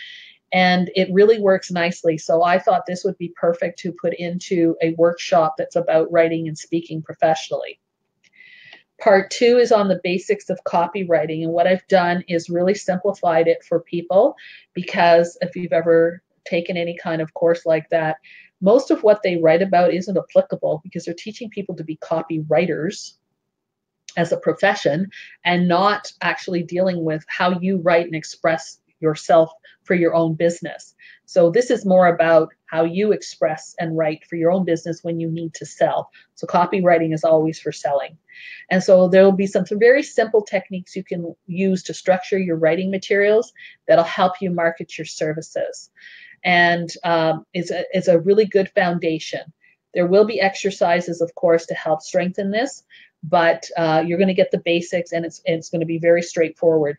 and it really works nicely. So I thought this would be perfect to put into a workshop that's about writing and speaking professionally. Part 2 is on the basics of copywriting, and what I've done is really simplified it for people, because if you've ever taken any kind of course like that, most of what they write about isn't applicable, because they're teaching people to be copywriters as a profession, and not actually dealing with how you write and express yourself for your own business. So this is more about how you express and write for your own business when you need to sell. So copywriting is always for selling. And so there will be some very simple techniques you can use to structure your writing materials that'll help you market your services. And it's a really good foundation. There will be exercises, of course, to help strengthen this, but you're going to get the basics, and it's going to be very straightforward.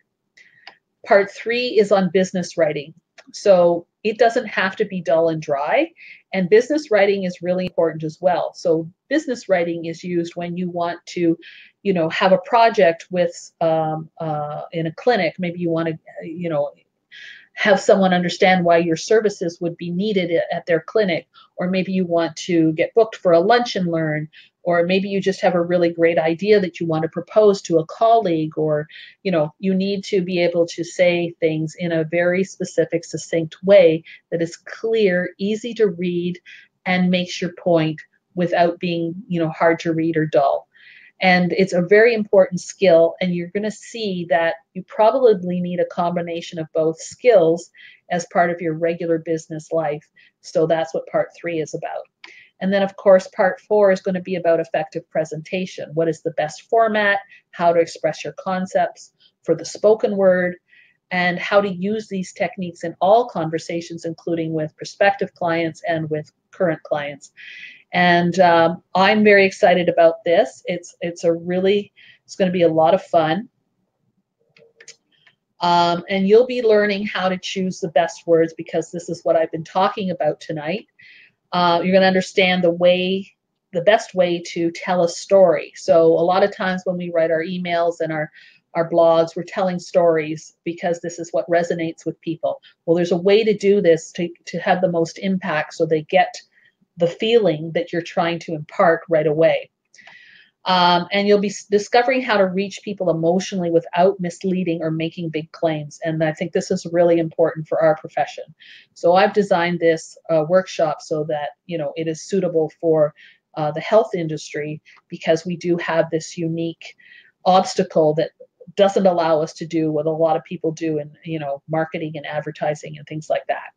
Part 3 is on business writing. So it doesn't have to be dull and dry, and business writing is really important as well. So business writing is used when you want to, have a project with in a clinic. Maybe you want to, have someone understand why your services would be needed at their clinic, or maybe you want to get booked for a lunch and learn, or maybe you just have a really great idea that you want to propose to a colleague, or you need to be able to say things in a very specific, succinct way that is clear, easy to read, and makes your point without being hard to read or dull. And it's a very important skill, and you're going to see that you probably need a combination of both skills as part of your regular business life. So that's what part 3 is about. And then, of course, part 4 is going to be about effective presentation. What is the best format, how to express your concepts for the spoken word, and how to use these techniques in all conversations, including with prospective clients and with current clients. And I'm very excited about this. It's going to be a lot of fun. And you'll be learning how to choose the best words, because this is what I've been talking about tonight. You're going to understand the best way to tell a story. So a lot of times when we write our emails and our blogs, we're telling stories because this is what resonates with people. Well, there's a way to do this to have the most impact, so they get the feeling that you're trying to impart right away. And you'll be discovering how to reach people emotionally without misleading or making big claims. And I think this is really important for our profession. So I've designed this workshop so that it is suitable for the health industry, because we do have this unique obstacle that doesn't allow us to do what a lot of people do in marketing and advertising and things like that.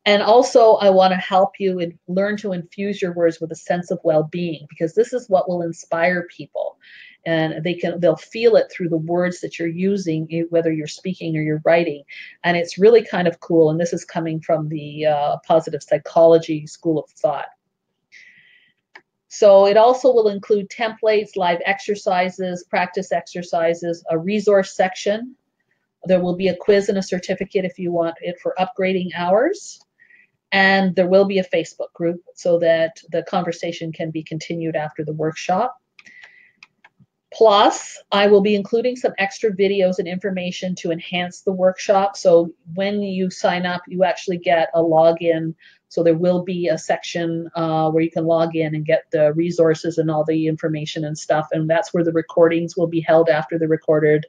And also, I want to help you and learn to infuse your words with a sense of well-being, because this is what will inspire people, and they'll feel it through the words that you're using, whether you're speaking or you're writing. And it's really kind of cool. And this is coming from the positive psychology school of thought. So it also will include templates, live exercises, practice exercises, a resource section. There will be a quiz and a certificate if you want it for upgrading hours. And there will be a Facebook group so that the conversation can be continued after the workshop. Plus, I will be including some extra videos and information to enhance the workshop. So when you sign up, you actually get a login. So there will be a section where you can log in and get the resources and all the information and stuff. And that's where the recordings will be held after they're recorded.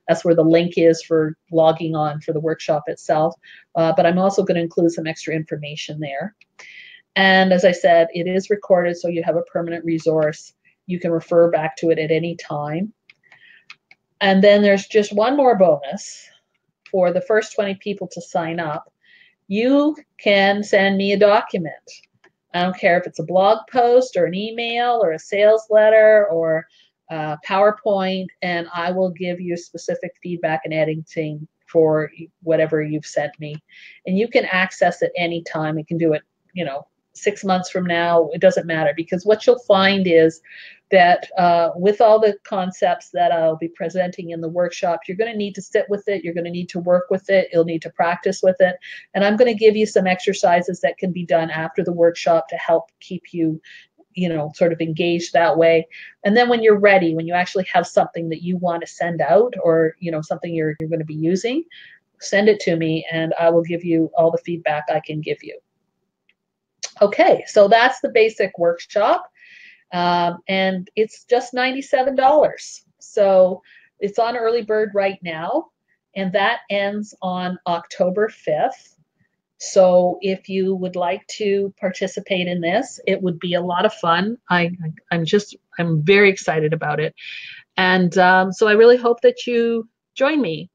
That's where the link is for logging on for the workshop itself. But I'm also going to include some extra information there. And as I said, it is recorded, so you have a permanent resource. You can refer back to it at any time. And then there's just one more bonus. For the first 20 people to sign up, you can send me a document. I don't care if it's a blog post or an email or a sales letter or PowerPoint, and I will give you specific feedback and editing for whatever you've sent me. And you can access it anytime. You can do it, 6 months from now. It doesn't matter, because what you'll find is that with all the concepts that I'll be presenting in the workshop, you're going to need to sit with it. You're going to need to work with it. You'll need to practice with it. And I'm going to give you some exercises that can be done after the workshop to help keep you sort of engaged that way. And then when you're ready, when you actually have something that you want to send out, or, something you're going to be using, send it to me and I will give you all the feedback I can give you. Okay, so that's the basic workshop. And it's just $97. So it's on early bird right now, and that ends on October 5th. So if you would like to participate in this, it would be a lot of fun. I'm very excited about it. And so I really hope that you join me.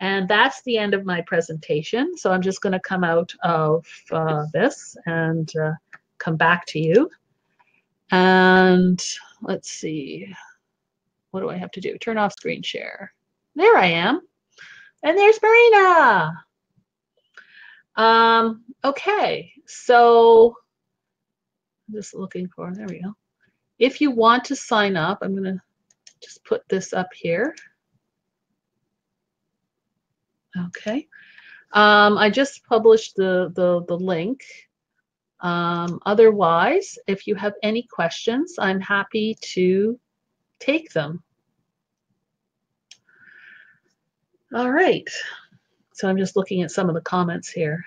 And that's the end of my presentation. So I'm just going to come out of this and come back to you. And let's see, what do I have to do? Turn off screen share. There I am. And there's Marina. Okay, so I'm just looking for, there we go. If you want to sign up, I'm going to just put this up here. Okay. I just published the link. Otherwise, if you have any questions, I'm happy to take them. All right. So I'm just looking at some of the comments here.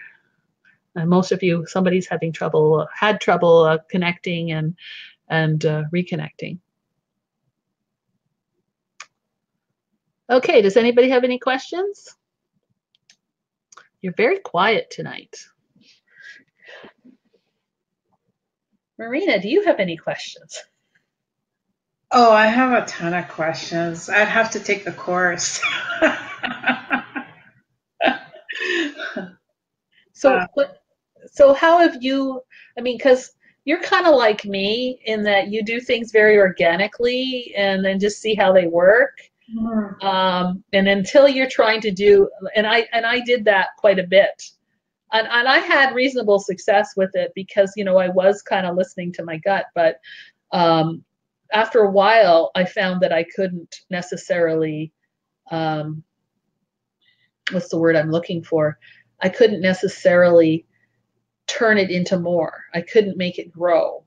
And most of you, somebody's having trouble, had trouble connecting and reconnecting. Okay, does anybody have any questions? You're very quiet tonight. Marina, do you have any questions? Oh, I have a ton of questions. I'd have to take the course. So how have you, I mean, because you're kind of like me in that you do things very organically and then just see how they work. And until you're trying to do, and I did that quite a bit. And I had reasonable success with it because, you know, I was kind of listening to my gut. But after a while, I found that I couldn't necessarily, what's the word I'm looking for? I couldn't necessarily turn it into more. I couldn't make it grow.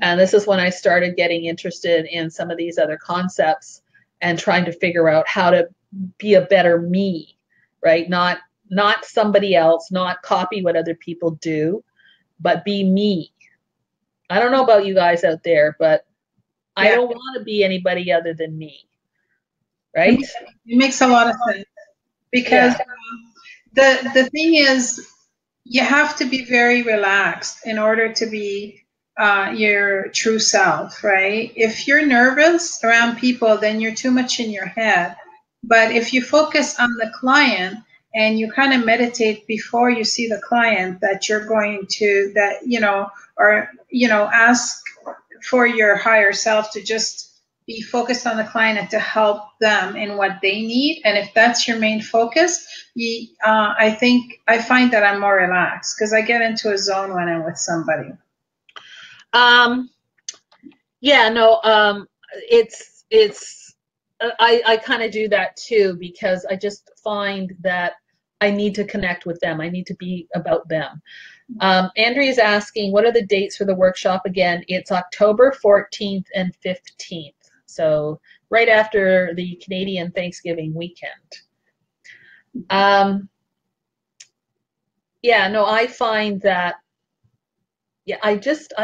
And this is when I started getting interested in some of these other concepts and trying to figure out how to be a better me, right? Not somebody else, not copy what other people do, but be me. I don't know about you guys out there, but yeah. I don't want to be anybody other than me, right? It makes a lot of sense because the thing is, you have to be very relaxed in order to be your true self, right? If you're nervous around people, then you're too much in your head. But if you focus on the client and you kind of meditate before you see the client that you're going to, that, you know, or, you know, ask for your higher self to just be focused on the client and to help them in what they need. And if that's your main focus, I find that I'm more relaxed because I get into a zone when I'm with somebody. I kind of do that too because I just find that I need to connect with them. I need to be about them. Andrea's asking, what are the dates for the workshop again? It's October 14th and 15th. So right after the Canadian Thanksgiving weekend. I find that, I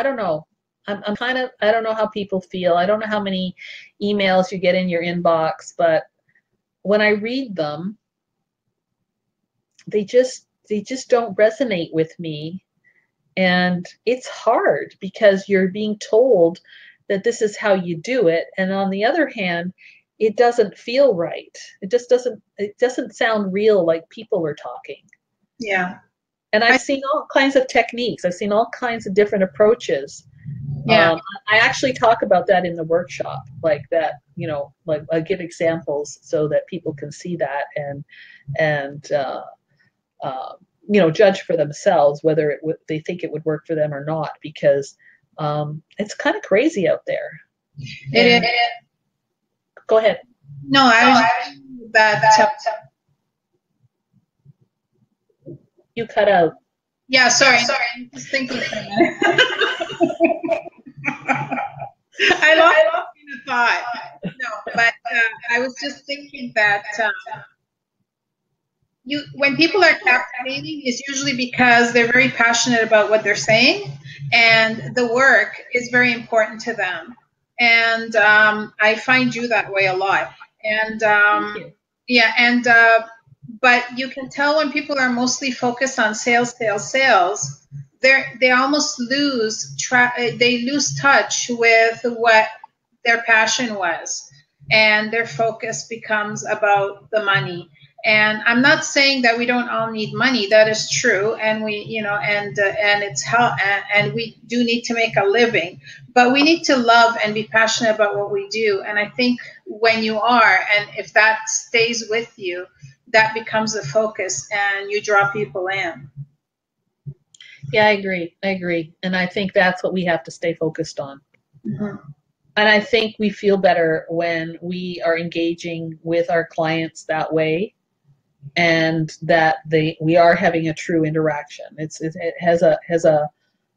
don't know. I'm kind of, I don't know how people feel. I don't know how many emails you get in your inbox, but when I read them, they just don't resonate with me. And it's hard because you're being told that this is how you do it. And on the other hand, it doesn't feel right. It doesn't sound real, like people are talking. Yeah. And I've seen all kinds of techniques. I've seen all kinds of different approaches. Yeah. I actually talk about that in the workshop, like that, you know, like I give examples so that people can see that and you know, judge for themselves whether they think it would work for them or not, because it's kind of crazy out there. It is. Go ahead. No, I was that. You cut out. Yeah, sorry. I'm just thinking for a minute. I lost in a thought. No, but I was just thinking that when people are captivating, it's usually because they're very passionate about what they're saying, and the work is very important to them. And I find you that way a lot. And but you can tell when people are mostly focused on sales, they almost lose touch with what their passion was, and their focus becomes about the money. And I'm not saying that we don't all need money. That is true, and we, you know, and it's how, and we do need to make a living. But we need to love and be passionate about what we do. And I think when you are, and if that stays with you, that becomes the focus, and you draw people in. Yeah, I agree. And I think that's what we have to stay focused on. Mm-hmm. And I think we feel better when we are engaging with our clients that way, and that we are having a true interaction. It has a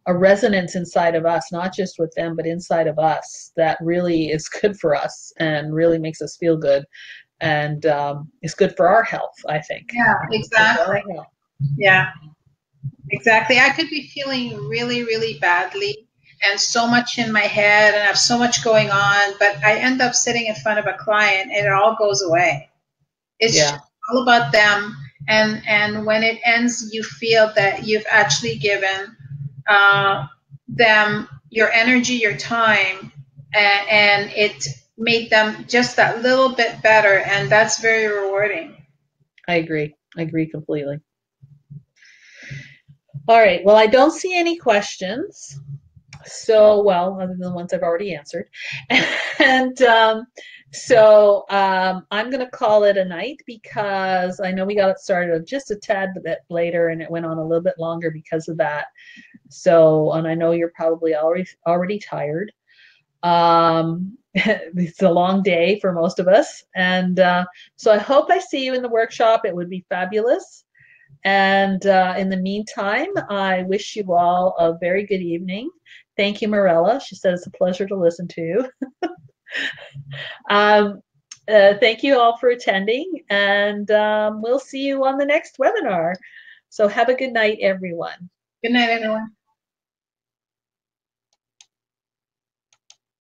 resonance inside of us, not just with them, but inside of us, that really is good for us and really makes us feel good, and it's good for our health, I think. Yeah, exactly. Yeah. Exactly. I could be feeling really, really badly and so much in my head and I have so much going on, but I end up sitting in front of a client and it all goes away. It's just Yeah, all about them. And when it ends, you feel that you've actually given them your energy, your time, and it made them just that little bit better. And that's very rewarding. I agree. I agree completely. All right. Well, I don't see any questions. So, well, other than the ones I've already answered. And I'm going to call it a night because I know we got it started just a tad bit later and it went on a little bit longer because of that. So, and I know you're probably already tired. It's a long day for most of us. And so I hope I see you in the workshop. It would be fabulous. And in the meantime, I wish you all a very good evening. Thank you, Morella. She said it's a pleasure to listen to you. um, thank you all for attending, and we'll see you on the next webinar. So have a good night, everyone. Good night, everyone.